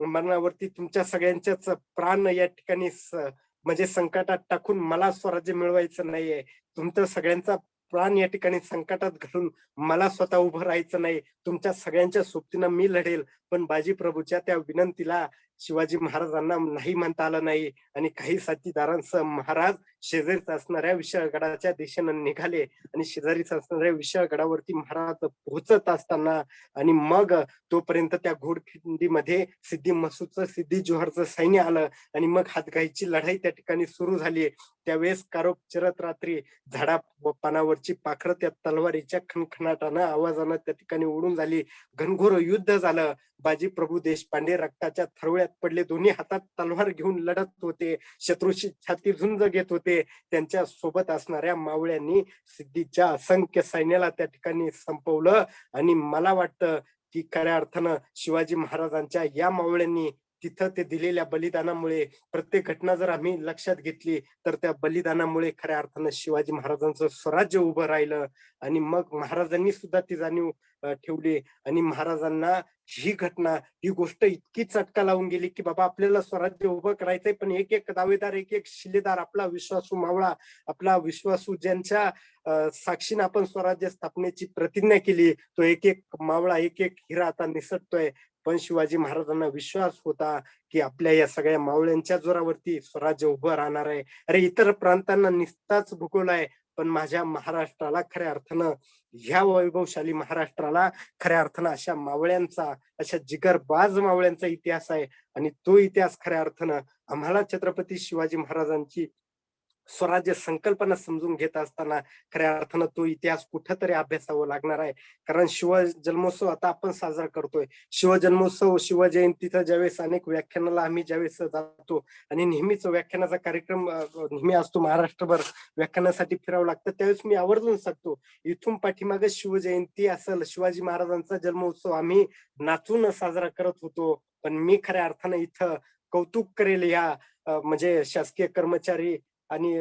मरणावरती तुमच्या सगळ्यांच्याच प्राण या ठिकाणी म्हणजे संकटात टाकून मला स्वराज्य मिळवायचं नाहीये. तुमचं सगळ्यांचा प्राण या ठिकाणी संकटात घालून मला स्वतः उभं राहायचं नाही. तुमच्या सगळ्यांच्या सोबतीनं मी लढेल. पण बाजी प्रभूच्या त्या विनंतीला शिवाजी महाराजांना नाही म्हणता आलं नाही. आणि काही साथीदारांसह महाराज शेजारीच असणाऱ्या विशाळ गडाच्या दिशेनं निघाले. आणि शेजारीच असणाऱ्या विशाळ गडावरती महाराज पोहोचत असताना आणि मग तोपर्यंत त्या घोडखिंडीमध्ये सिद्दी मसूदचं, सिद्दी जोहरचं सैन्य आलं. आणि मग हातगाईची लढाई त्या ठिकाणी सुरू झाली. त्यावेळेस कारोख चिरत रात्री झाडा पानावरची पाखरं त्या तलवारीच्या खणखणाटानं आवाजानं त्या ठिकाणी उडून झाली. घनघोर युद्ध झालं. बाजी प्रभू देशपांडे रक्ताच्या थरवळ्यात पडले. दोन्ही हातात तलवार घेऊन लढत होते, शत्रूशी छाती झुंज घेत होते. त्यांच्या सोबत असणाऱ्या मावळ्यांनी सिद्धीच्या असंख्य सैन्याला त्या ठिकाणी संपवलं. आणि मला वाटतं की खऱ्या अर्थानं शिवाजी महाराजांच्या या मावळ्यांनी तिथं ते दिलेल्या बलिदानामुळे, प्रत्येक घटना जर आम्ही लक्षात घेतली तर त्या बलिदानामुळे खऱ्या अर्थानं शिवाजी महाराजांचं स्वराज्य उभं राहिलं. आणि मग महाराजांनी सुद्धा ती जाणीव ठेवली. आणि महाराजांना ही घटना, ही गोष्ट इतकी चटका लावून गेली की बाबा आपल्याला स्वराज्य उभं करायचंय, पण एक एक दावेदार, एक एक शिलेदार, आपला विश्वासू मावळा, आपला विश्वासू ज्यांच्या साक्षीने आपण स्वराज्य स्थापनेची प्रतिज्ञा केली, तो एक एक मावळा, एक एक हिरा आता निसटतोय. पण शिवाजी महाराजांना विश्वास होता की आपल्या या सगळ्या मावळ्यांच्या जोरावरती स्वराज्य उभं राहणार आहे. अरे इतर प्रांतांना निस्ताच भूगोल आहे, पण माझ्या महाराष्ट्राला खऱ्या अर्थानं, ह्या वैभवशाली महाराष्ट्राला खऱ्या अर्थानं अशा मावळ्यांचा, अशा जिगरबाज मावळ्यांचा इतिहास आहे. आणि तो इतिहास खऱ्या अर्थानं आम्हाला छत्रपती शिवाजी महाराजांची स्वराज्य संकल्पना समजून घेत असताना खऱ्या अर्थानं तो इतिहास कुठंतरी अभ्यासावा लागणार आहे. कारण शिव जन्मोत्सव आता आपण साजरा करतोय. शिवजन्मोत्सव, शिवजयंतीचा ज्यावेळेस अनेक व्याख्यानाला आम्ही ज्यावेळेस जातो आणि नेहमीच व्याख्यानाचा कार्यक्रम नेहमी असतो, महाराष्ट्रभर व्याख्यानासाठी फिरावं लागतं, त्यावेळेस मी आवर्जून सांगतो, इथून पाठीमागे शिवजयंती असेल, शिवाजी महाराजांचा जन्मोत्सव आम्ही नाचून साजरा करत होतो. पण मी खऱ्या अर्थानं इथं कौतुक करेल या म्हणजे शासकीय कर्मचारी आणि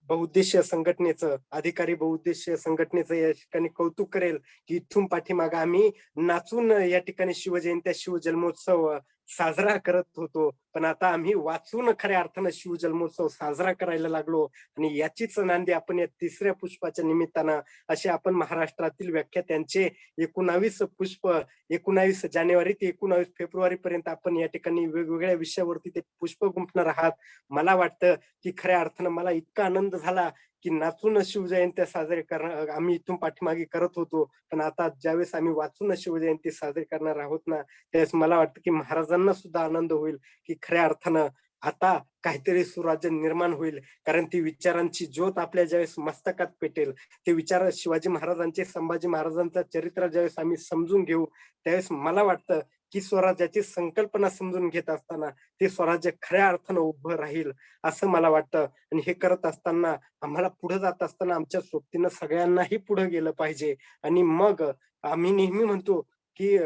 बहुउद्देशीय संघटनेचं, अधिकारी बहुउद्देशीय संघटनेचं या ठिकाणी कौतुक करेल की इथून पाठीमागे आम्ही नाचून या ठिकाणी शिवजयंत्या, शिवजन्मोत्सव साजरा करत होतो. पण आता आम्ही वाचून खऱ्या अर्थानं शिवजन्मोत्सव साजरा करायला लागलो. आणि याचीच नांदी आपण या तिसऱ्या पुष्पाच्या निमित्तानं असे आपण महाराष्ट्रातील व्याख्यात्यांचे 19 पुष्प, 19 जानेवारी ते 19 फेब्रुवारी पर्यंत आपण या ठिकाणी वेगवेगळ्या विषयावरती ते पुष्प गुंफणार आहात. मला वाटतं की खऱ्या अर्थानं मला इतका आनंद झाला की नाचून शिवजयंत्या साजरे करणार आम्ही इथून पाठीमागे करत होतो, पण आता ज्यावेळेस आम्ही वाचून शिवजयंती साजरी करणार आहोत ना, त्यावेळेस मला वाटतं की महाराजांना सुद्धा आनंद होईल की खऱ्या अर्थानं आता काहीतरी सुराज्य निर्माण होईल. कारण ती विचारांची ज्योत आपल्या ज्यावेळेस मस्तकात पेटेल, ते विचार शिवाजी महाराजांचे, संभाजी महाराजांचं चरित्र ज्यावेळेस आम्ही समजून घेऊ, त्यावेळेस मला वाटतं की स्वराज्याची संकल्पना समजून घेत असताना ते स्वराज्य खऱ्या अर्थानं उभं राहील असं मला वाटतं. आणि हे करत असताना आम्हाला पुढे जात असताना आमच्या सोबतीनं सगळ्यांनाही पुढे गेलं पाहिजे. आणि मग आम्ही नेहमी म्हणतो की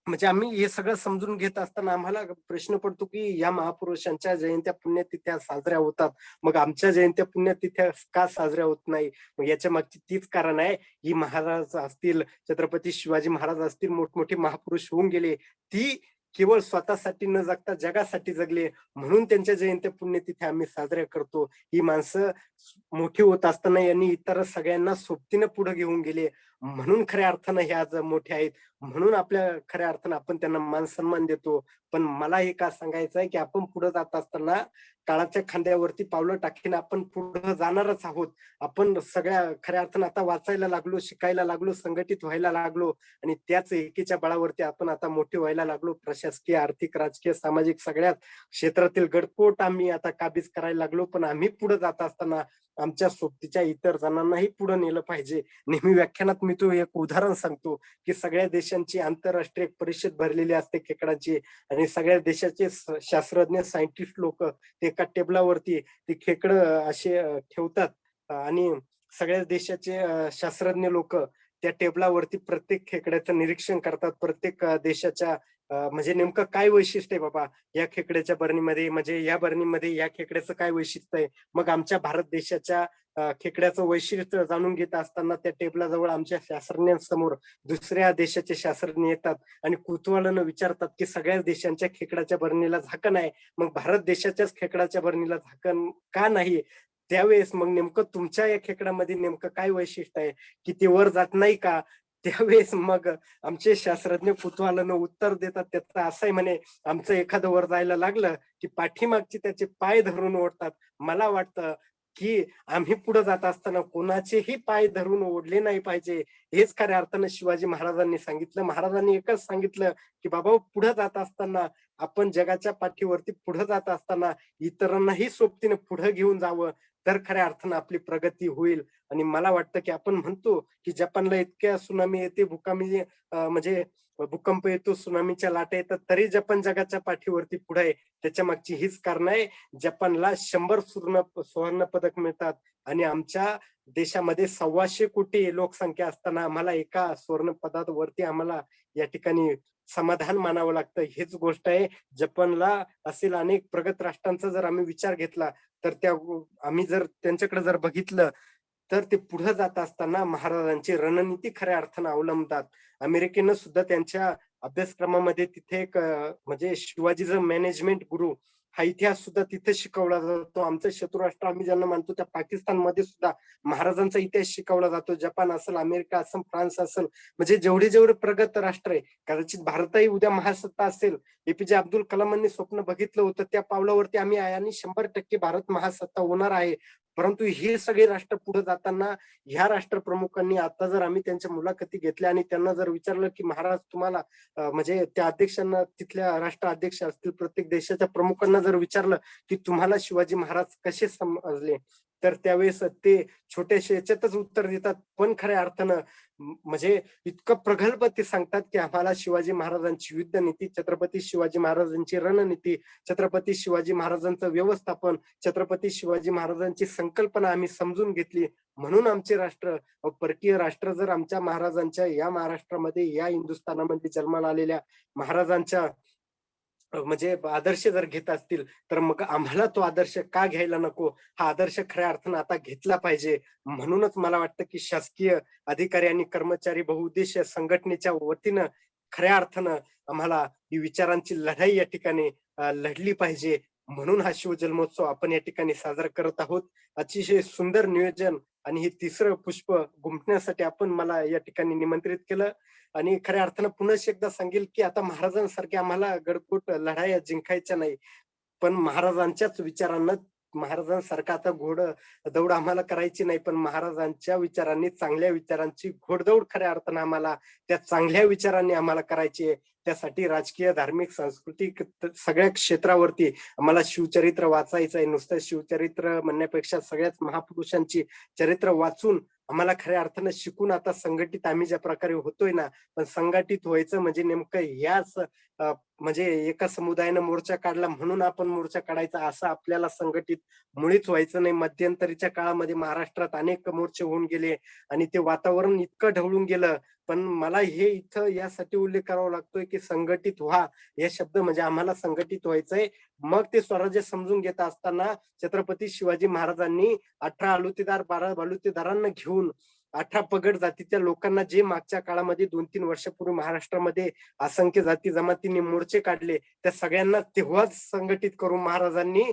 म्हणजे आम्ही हे सगळं समजून घेत असताना आम्हाला प्रश्न पडतो की या महापुरुषांच्या जयंत्या पुण्यतिथ्या साजऱ्या होतात, मग आमच्या जयंत्या पुण्यतिथ्या का साजऱ्या होत नाही? मग याच्या मागची तीच कारण आहे. ही महाराज असतील, छत्रपती शिवाजी महाराज असतील, मोठमोठे महापुरुष होऊन गेले. ती केवळ स्वतःसाठी न जगता जगासाठी जगले, म्हणून त्यांच्या जयंत्या पुण्यतिथ्या आम्ही साजऱ्या करतो. ही माणसं मोठी होत असताना यांनी इतर सगळ्यांना सोबतीनं पुढे घेऊन गेले, म्हणून खऱ्या अर्थानं हे आज मोठे आहेत. म्हणून आपल्या खऱ्या अर्थानं आपण त्यांना मान सन्मान देतो. पण मला हे का सांगायचं आहे, की आपण पुढे जात असताना काळाच्या खांद्यावरती पावलं टाकीन आपण पुढे जाणारच आहोत. आपण सगळ्या खऱ्या अर्थानं आता वाचायला लागलो, शिकायला लागलो, संघटित व्हायला लागलो आणि त्याच एकीच्या बळावरती आपण आता मोठे व्हायला लागलो. प्रशासकीय, आर्थिक, राजकीय, सामाजिक सगळ्याच क्षेत्रातील गडकोट आम्ही आता काबीज करायला लागलो. पण आम्ही पुढे जात असताना आमच्या सोबतीच्या इतर जणांनाही पुढे नेलं पाहिजे. नेहमी व्याख्यानात मी तो एक उदाहरण सांगतो, की सगळ्या देशांची आंतरराष्ट्रीय परिषद भरलेली असते खेकडाची आणि सगळ्या देशाचे शास्त्रज्ञ सायंटिस्ट लोक ते एका टेबलावरती ते खेकडं असे ठेवतात आणि सगळ्या देशाचे शास्त्रज्ञ लोक त्या टेबलावरती प्रत्येक खेकड्याचं निरीक्षण करतात. प्रत्येक देशाच्या म्हणजे नेमकं काय वैशिष्ट्य आहे बाबा या खेकड्याच्या बरणीमध्ये, म्हणजे या बरणीमध्ये या खेकड्याचं काय वैशिष्ट्य आहे. मग आमच्या भारत देशाच्या खेकड्याचं वैशिष्ट्य जाणून घेत असताना त्या टेबलाजवळ आमच्या शास्त्रज्ञांसमोर दुसऱ्या देशाचे शास्त्रज्ञ येतात आणि कुतूहलानं विचारतात, की सगळ्याच देशांच्या खेकड्याच्या बरणीला झाकण आहे, मग भारत देशाच्याच खेकड्याच्या बरणीला झाकण का नाही? त्यावेळेस मग नेमकं तुमच्या या खेकड्यामध्ये नेमकं काय वैशिष्ट्य आहे, की ते वर जात नाही का? त्यावेळेस मग आमचे शास्त्रज्ञ कुतूहलानं उत्तर देतात, त्याचं असं आहे म्हणे, आमचं एखादं वर जायला लागलं, की पाठीमागचे त्याचे पाय धरून ओढतात. मला वाटतं, की आम्ही पुढे जात असताना कोणाचेही पाय धरून ओढले नाही पाहिजे. हेच खऱ्या अर्थानं शिवाजी महाराजांनी सांगितलं. महाराजांनी एकच सांगितलं, की बाबा पुढे जात असताना आपण जगाच्या पाठीवरती पुढे जात असताना इतरांनाही सोबतीने पुढे घेऊन जावं, तर खऱ्या अर्थानं आपली प्रगती होईल. आणि मला वाटतं, की आपण म्हणतो, की जपानला इतक्या सुनामी येते, म्हणजे भूकंप येतो, सुनामीच्या लाटा येतात, तरी जपान जगाच्या पाठीवरती पुढे आहे. त्याच्या मागची हीच कारण आहे. जपानला 100 सुवर्ण पदक मिळतात आणि आमच्या देशामध्ये 125 कोटी लोकसंख्या असताना आम्हाला एका सुवर्ण पदावरती आम्हाला या ठिकाणी समाधान मानावं लागतं. हीच गोष्ट आहे. जपानला असेल अनेक प्रगत राष्ट्रांचा जर आम्ही विचार घेतला, तर आम्ही जर त्यांच्याकडे जर बघितलं, तर ते पुढे जात असताना महाराजांची रणनीती खऱ्या अर्थानं अवलंबतात. अमेरिकेनं सुद्धा त्यांच्या अभ्यासक्रमामध्ये तिथे एक म्हणजे शिवाजीचं मॅनेजमेंट गुरु हा इतिहास सुद्धा तिथे शिकवला जातो. आमचं शत्रू आम्ही ज्यांना मानतो त्या पाकिस्तानमध्ये सुद्धा महाराजांचा इतिहास शिकवला जातो. जपान असेल, अमेरिका असेल, फ्रान्स असेल, म्हणजे जेवढे प्रगत राष्ट्र आहे, कदाचित भारतही उद्या महासत्ता असेल. एपीजे अब्दुल कलामांनी स्वप्न बघितलं होतं, त्या पावलावरती आम्ही आहे आणि 100% भारत महासत्ता होणार आहे. परंतु हे सगळे राष्ट्र पुढे जाताना ह्या राष्ट्रप्रमुखांनी आता जर आम्ही त्यांच्या मुलाखती घेतल्या आणि त्यांना जर विचारलं, की महाराज तुम्हाला म्हणजे त्या अध्यक्षांना तिथल्या राष्ट्र अध्यक्ष असतील प्रत्येक देशाच्या प्रमुखांना जर विचारलं, की तुम्हाला शिवाजी महाराज कसे समजले? तर त्यावेळेस ते छोट्याशा याच्यातच उत्तर देतात. पण खऱ्या अर्थानं म्हणजे इतकं प्रगल्भ ते सांगतात, की आम्हाला शिवाजी महाराजांची युद्ध नीती, छत्रपती शिवाजी महाराजांची रणनीती, छत्रपती शिवाजी महाराजांचं व्यवस्थापन, छत्रपती शिवाजी महाराजांची संकल्पना आम्ही समजून घेतली. म्हणून आमचे राष्ट्र परकीय राष्ट्र जर आमच्या महाराजांच्या या महाराष्ट्रामध्ये, या हिंदुस्थानामध्ये जन्माला आलेल्या महाराजांच्या म्हणजे आदर्श जर घेत असतील, तर मग आम्हाला तो आदर्श का घ्यायला नको? हा आदर्श खऱ्या अर्थानं आता घेतला पाहिजे. म्हणूनच मला वाटतं, की शासकीय अधिकारी आणि कर्मचारी बहुउद्देशीय संघटनेच्या वतीनं खऱ्या अर्थानं आम्हाला ही विचारांची लढाई या ठिकाणी लढली पाहिजे. म्हणून हा शिवजन्मोत्सव आपण या ठिकाणी साजरा करत आहोत. अतिशय सुंदर नियोजन आणि हे तिसरं पुष्प गुंफण्यासाठी आपण मला या ठिकाणी निमंत्रित केलं. आणि खऱ्या अर्थानं पुन्हा एकदा सांगेल, की आता महाराजांसारख्या आम्हाला गडकोट लढाया जिंकायच्या नाही. पण महाराजांच्याच विचारांना महाराजांसारखं आता घोडदौड आम्हाला करायची नाही. पण महाराजांच्या विचारांनी, चांगल्या विचारांची घोडदौड खऱ्या अर्थानं आम्हाला त्या चांगल्या विचारांनी आम्हाला करायची आहे. त्यासाठी राजकीय, धार्मिक, सांस्कृतिक सगळ्या क्षेत्रावरती आम्हाला शिवचरित्र वाचायचं आहे. नुसतं शिवचरित्र म्हणण्यापेक्षा सगळ्याच महापुरुषांची चरित्र वाचून आम्हाला खऱ्या अर्थानं शिकून आता संघटित आम्ही ज्या प्रकारे होतोय ना, पण संघटित व्हायचं म्हणजे नेमकं याच म्हणजे एका समुदायानं मोर्चा काढला म्हणून आपण मोर्चा काढायचा असं आपल्याला संघटित मुळीच व्हायचं नाही. मध्यंतरीच्या काळामध्ये महाराष्ट्रात अनेक मोर्चे होऊन गेले आणि ते वातावरण इतकं ढवळून गेलं पण मला हे इथं यासाठी उल्लेख करावा लागतोय की संघटित व्हा हे शब्द म्हणजे आम्हाला संघटित व्हायचंय. मग ते स्वराज्य समजून घेत असताना छत्रपती शिवाजी महाराजांनी 18 आलुतेदार 12 बलुतेदारांना घेऊन 18 पगड जातीच्या लोकांना जे मागच्या काळामध्ये 2-3 वर्षापूर्वी महाराष्ट्रामध्ये असंख्य जाती जमातींनी मोर्चे काढले त्या सगळ्यांना तेव्हाच संघटित करून महाराजांनी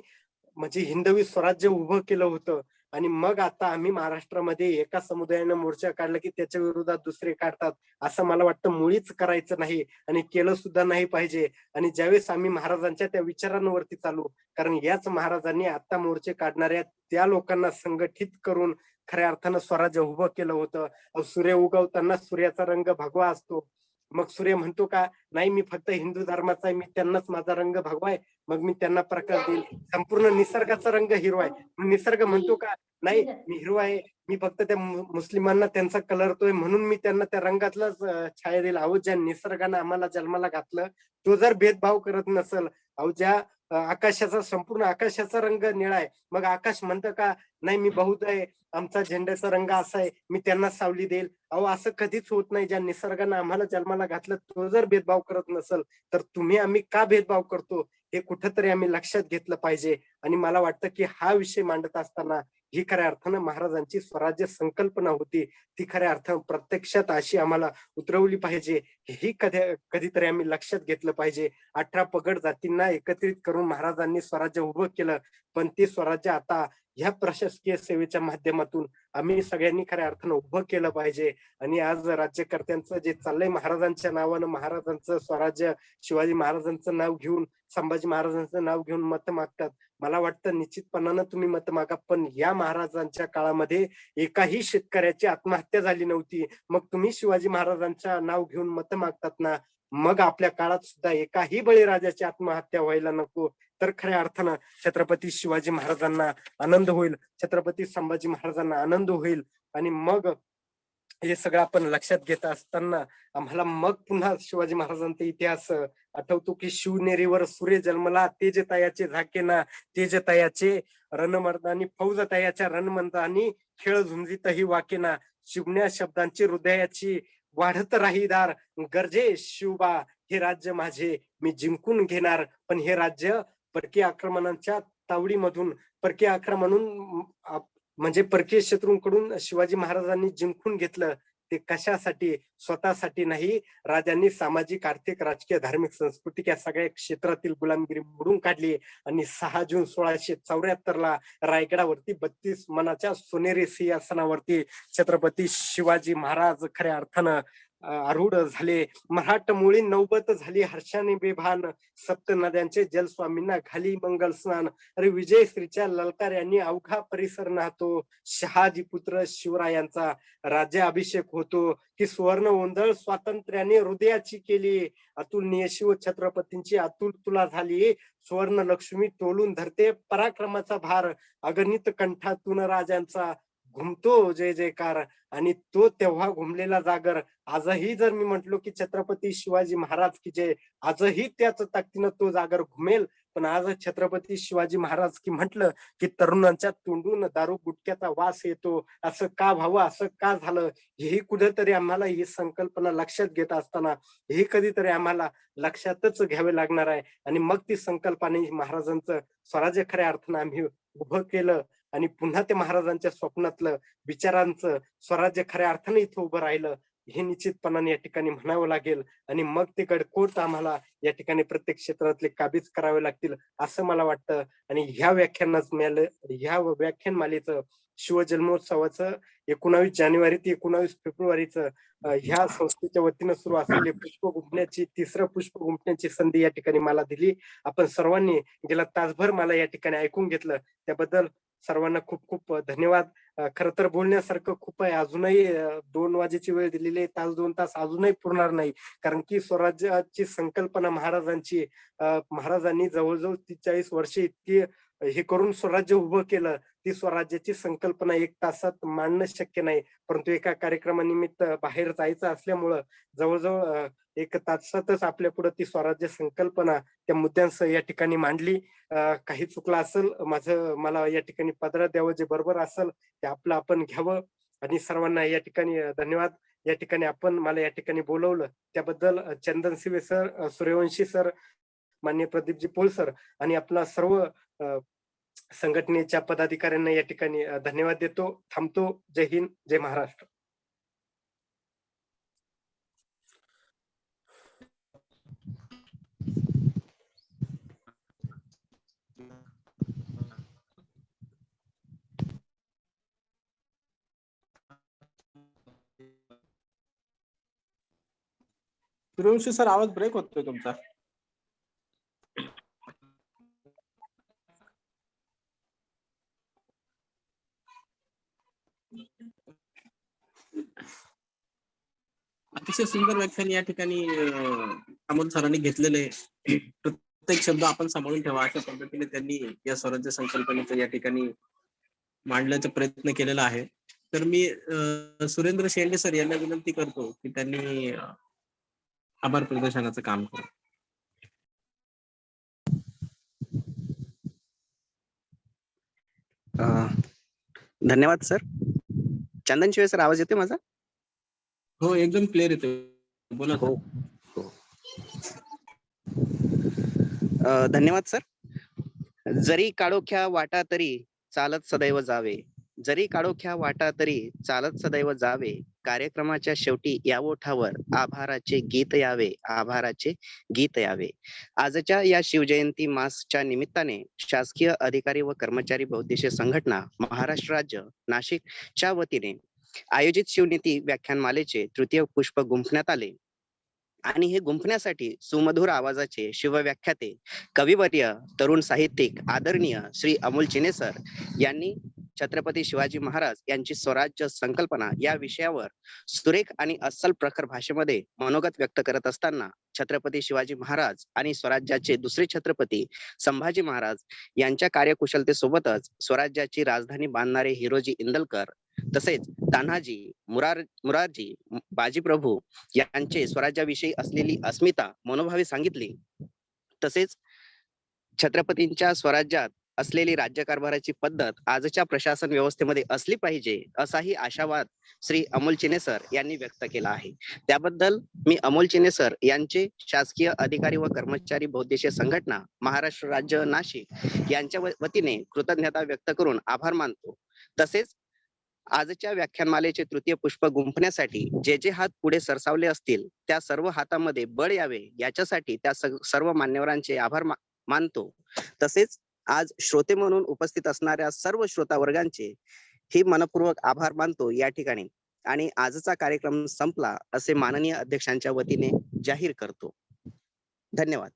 म्हणजे हिंदवी स्वराज्य उभं केलं होतं. आणि मग आता आम्ही महाराष्ट्रामध्ये एका समुदायानं मोर्चा काढला की त्याच्या विरोधात दुसरे काढतात. असं मला वाटतं मुळीच करायचं नाही आणि केलं सुद्धा नाही पाहिजे. आणि ज्यावेळेस आम्ही महाराजांच्या त्या विचारांवरती चालू, कारण याच महाराजांनी आता मोर्चे काढणाऱ्या त्या लोकांना संघटित करून खऱ्या अर्थानं स्वराज्य उभं केलं होतं. सूर्य उगवताना सूर्याचा रंग भगवा असतो. मग सूर्य म्हणतो का, नाही मी फक्त हिंदू धर्माचा आहे, मी त्यांनाच माझा रंग भगवा आहे, मग मी त्यांना प्रकाश देईल. संपूर्ण निसर्गाचा रंग हिरवा आहे. मग निसर्ग म्हणतो का, नाही मी हिरवा आहे, मी फक्त त्या मुस्लिमांना त्यांचा कलरतोय म्हणून मी त्यांना त्या रंगातलाच छाया देईल. अहो ज्या निसर्गानं आम्हाला जन्माला घातलं तो जर भेदभाव करत नसल, अहो ज्या आकाशाचा संपूर्ण आकाशाचा रंग निळा आहे, मग आकाश म्हणतं का, नाही मी बौद्ध आहे, आमचा झेंड्याचा रंग असा आहे, मी त्यांना सावली देईल. अहो असं कधीच होत नाही. ज्या निसर्गानं आम्हाला जन्माला घातलं तो जर भेदभाव करत नसल, तर तुम्ही आम्ही का भेदभाव करतो हे कुठंतरी आम्ही लक्षात घेतलं पाहिजे. आणि मला वाटतं की हा विषय मांडत असताना ही खऱ्या अर्थानं महाराजांची स्वराज्य संकल्पना होती, ती खऱ्या अर्थानं प्रत्यक्षात अशी आम्हाला उतरवली पाहिजे. ही कधीतरी आम्ही लक्षात घेतलं पाहिजे. 18 पगड जातींना एकत्रित करून महाराजांनी स्वराज्य उभं केलं, पण ते स्वराज्य आता ह्या प्रशासकीय सेवेच्या माध्यमातून आम्ही सगळ्यांनी खऱ्या अर्थानं उभं केलं पाहिजे. आणि आज राज्यकर्त्यांचं जे चाललंय महाराजांच्या नावानं, महाराजांचं स्वराज्य, शिवाजी महाराजांचं नाव घेऊन, संभाजी महाराजांचं नाव घेऊन मत मागतात. मला वाटतं निश्चितपणानं तुम्ही मत मागा, पण या महाराजांच्या काळामध्ये एकाही शेतकऱ्याची आत्महत्या झाली नव्हती. मग तुम्ही शिवाजी महाराजांचं नाव घेऊन मत मागतात ना, मग आपल्या काळात सुद्धा एकाही बळीराजाची आत्महत्या व्हायला नको. तर खऱ्या अर्थानं छत्रपती शिवाजी महाराजांना आनंद होईल, छत्रपती संभाजी महाराजांना आनंद होईल. आणि मग हे सगळं आपण लक्षात घेत असताना आम्हाला मग पुन्हा शिवाजी महाराजांचा इतिहास आठवतो की शिवनेरीवर सूर्य जन्मला तेज तयाचे झाकेना, तेज तयाचे रणमर्दानी फौज तयाच्या रणमंदानी खेळ झुंजीतही वाकेना, शिवण्या शब्दांची हृदयाची वाढत राहीदार, गरजे शिवबा हे राज्य माझे मी जिंकून घेणार. पण हे राज्य परकीय आक्रमणांच्या तावडीमधून, परकीय आक्रमणून म्हणजे परकीय शत्रूंकडून शिवाजी महाराजांनी जिंकून घेतलं. ते कशासाठी? स्वतःसाठी नाही. राजांनी सामाजिक, आर्थिक, राजकीय, धार्मिक, सांस्कृतिक या सगळ्या क्षेत्रातील गुलामगिरी मोडून काढली. आणि 6 जून 1674 रायगडावरती 32 मनाच्या सोनेरी सिंहासनावरती छत्रपती शिवाजी महाराज खऱ्या अर्थानं आरूढ झाले. मराठ मुळी नौबत झाली हर्षाने बेभान, सप्त नद्यांचे जलस्वामींना घाली मंगल स्नान. अरे विजय श्रीच्या ललकार्यांनी अवघा परिसर नाहतो, शहाजी पुत्र शिवरायांचा राज्याभिषेक होतो. की सुवर्ण ओंजळ स्वातंत्र्याने हृदयाची केली, अतुलनीय शिव छत्रपतींची अतुल तुला झाली. सुवर्ण लक्ष्मी तोलून धरते पराक्रमाचा भार, अगणित कंठातून राजांचा घुमतो जय जयकार. आणि तो तेव्हा घुमलेला जागर आजही जर मी म्हंटलो की छत्रपती शिवाजी महाराज की जय, आजही त्याच ताकदीनं तो जागर घुमेल. पण आज छत्रपती शिवाजी महाराज की म्हटलं की तरुणांच्या तोंडून दारू गुटख्याचा वास येतो. असं का व्हावं, असं का झालं, हेही कुठेतरी आम्हाला ही संकल्पना लक्षात घेत असताना हे कधीतरी आम्हाला लक्षातच घ्यावे लागणार आहे. आणि मग ती संकल्पना महाराजांचं स्वराज्य खऱ्या अर्थानं आम्ही उभं केलं. आणि पुन्हा ते महाराजांच्या स्वप्नातलं विचारांचं स्वराज्य खऱ्या अर्थानं इथं उभं राहिलं, हे निश्चितपणाने या ठिकाणी म्हणावं लागेल. आणि मग ते गडकोट आम्हाला या ठिकाणी प्रत्येक क्षेत्रातले काबीज करावे लागतील असं मला वाटतं. आणि ह्या व्याख्यानमालेचं शिवजन्मोत्सवाचं 19 जानेवारी ते 19 फेब्रुवारीचं ह्या संस्थेच्या वतीनं सुरू असलेले पुष्प गुंफण्याची 3रं पुष्प गुंफण्याची संधी या ठिकाणी मला दिली. आपण सर्वांनी गेला तासभर मला या ठिकाणी ऐकून घेतलं, त्याबद्दल सर्वांना खूप खूप धन्यवाद. खरं तर बोलण्यासारखं खूप आहे. अजूनही 2 वाजेची वेळ दिलेली आहे, तास 2 तास अजूनही पुरणार नाही. कारण की स्वराज्याची संकल्पना महाराजांची, महाराजांनी जवळजवळ 43 वर्षे इतकी हे करून स्वराज्य उभं केलं. ती स्वराज्याची संकल्पना 1 तासात मांडणं शक्य नाही. परंतु एका कार्यक्रमानिमित्त बाहेर जायचं असल्यामुळं जवळजवळ 1 तासातच आपल्या पुढे ती स्वराज्य संकल्पना त्या मुद्द्यांसह या ठिकाणी मांडली. काही चुकलं असेल माझं, मला या ठिकाणी पदरात द्यावं, जे बरोबर असेल ते आपलं आपण घ्यावं. आणि सर्वांना या ठिकाणी धन्यवाद. या ठिकाणी आपण मला या ठिकाणी बोलवलं त्याबद्दल चंदन शिवे सर, सूर्यवंशी सर, माननीय प्रदीपजी पोल सर आणि आपला सर्व संघटनेच्या पदाधिकाऱ्यांना या ठिकाणी धन्यवाद देतो. थांबतो. जय हिंद, जय महाराष्ट्र. सूर्यवंशी सर, आवाज ब्रेक होतोय तुमचा. अतिशय सुंदर व्याख्यान या ठिकाणी अमोल सरांनी घेतलेले. प्रत्येक शब्द आपण सांभाळून ठेवा अशा पद्धतीने त्यांनी या स्वराज्य संकल्पनेचा या ठिकाणी मांडण्याचा प्रयत्न केलेला आहे. तर मी सुरेंद्र शेंडे सर यांना विनंती करतो की त्यांनी आभार प्रदर्शनाचं काम करू. धन्यवाद सर. चंदन शिवे सर, आवाज येतोय माझा? हो, एकदम क्लिअर येतोय, बोला. हो हो. धन्यवाद सर. जरी काळोख्या वाटा तरी चालत सदैव जावे, जरी काळोख्या वाटा तरी चालत सदैव जावे, कार्यक्रमाच्या शेवटी या ओठावर आभाराचे गीत यावे, आभाराचे गीत यावे. आजच्या या शिवजयंती मासच्या निमित्ताने शासकीय अधिकारी व कर्मचारी बहुउद्देशीय संघटना महाराष्ट्र राज्य नाशिकच्या वतीने आयोजित शिवनीती व्याख्यानमालेचे तृतीय पुष्प गुंफण्यात आले आणि हे गुंफण्यासाठी सुमधुर आवाजाचे शिवव्याख्याते, कविवर्य, तरुण साहित्यिक आदरणीय श्री अमोल चिने सर यांनी छत्रपती शिवाजी महाराज यांची स्वराज्य संकल्पना या विषयावर सुरेख आणि अस्सल प्रखर भाषेमध्ये मनोगत व्यक्त करत असताना छत्रपती शिवाजी महाराज आणि स्वराज्याचे दुसरे छत्रपती संभाजी महाराज यांच्या कार्यकुशलतेसोबतच स्वराज्याची राजधानी बांधणारे हिरोजी इंदलकर, तसेच तान्हाजी, मुरारजी, बाजीप्रभू यांचे स्वराज्याविषयी असलेली अस्मिता मनोभावे सांगितली. तसेच छत्रपतींच्या स्वराज्यात असलेली राज्यकारभाराची पद्धत आजच्या प्रशासन व्यवस्थेमध्ये असली पाहिजे असाही आशावाद श्री अमोल चिने सर यांनी व्यक्त केला आहे. त्याबद्दल मी अमोल चिने सर यांचे शासकीय अधिकारी व कर्मचारी बहुउद्देशीय संघटना महाराष्ट्र राज्य नाशिक यांच्या वतीने कृतज्ञता व्यक्त करून आभार मानतो. तसेच आजच्या व्याख्यानमालेचे तृतीय पुष्प गुंफण्यासाठी जे जे हात पुढे सरसावले असतील त्या सर्व हातामध्ये बळ यावे याच्यासाठी त्या सर्व मान्यवरांचे आभार मानतो. तसेच आज श्रोते म्हणून उपस्थित असणाऱ्या सर्व श्रोता वर्गांचे ही मनपूर्वक आभार मानतो या ठिकाणी आणि आजचा कार्यक्रम संपला असे माननीय अध्यक्षांच्या वतीने जाहीर करतो. धन्यवाद.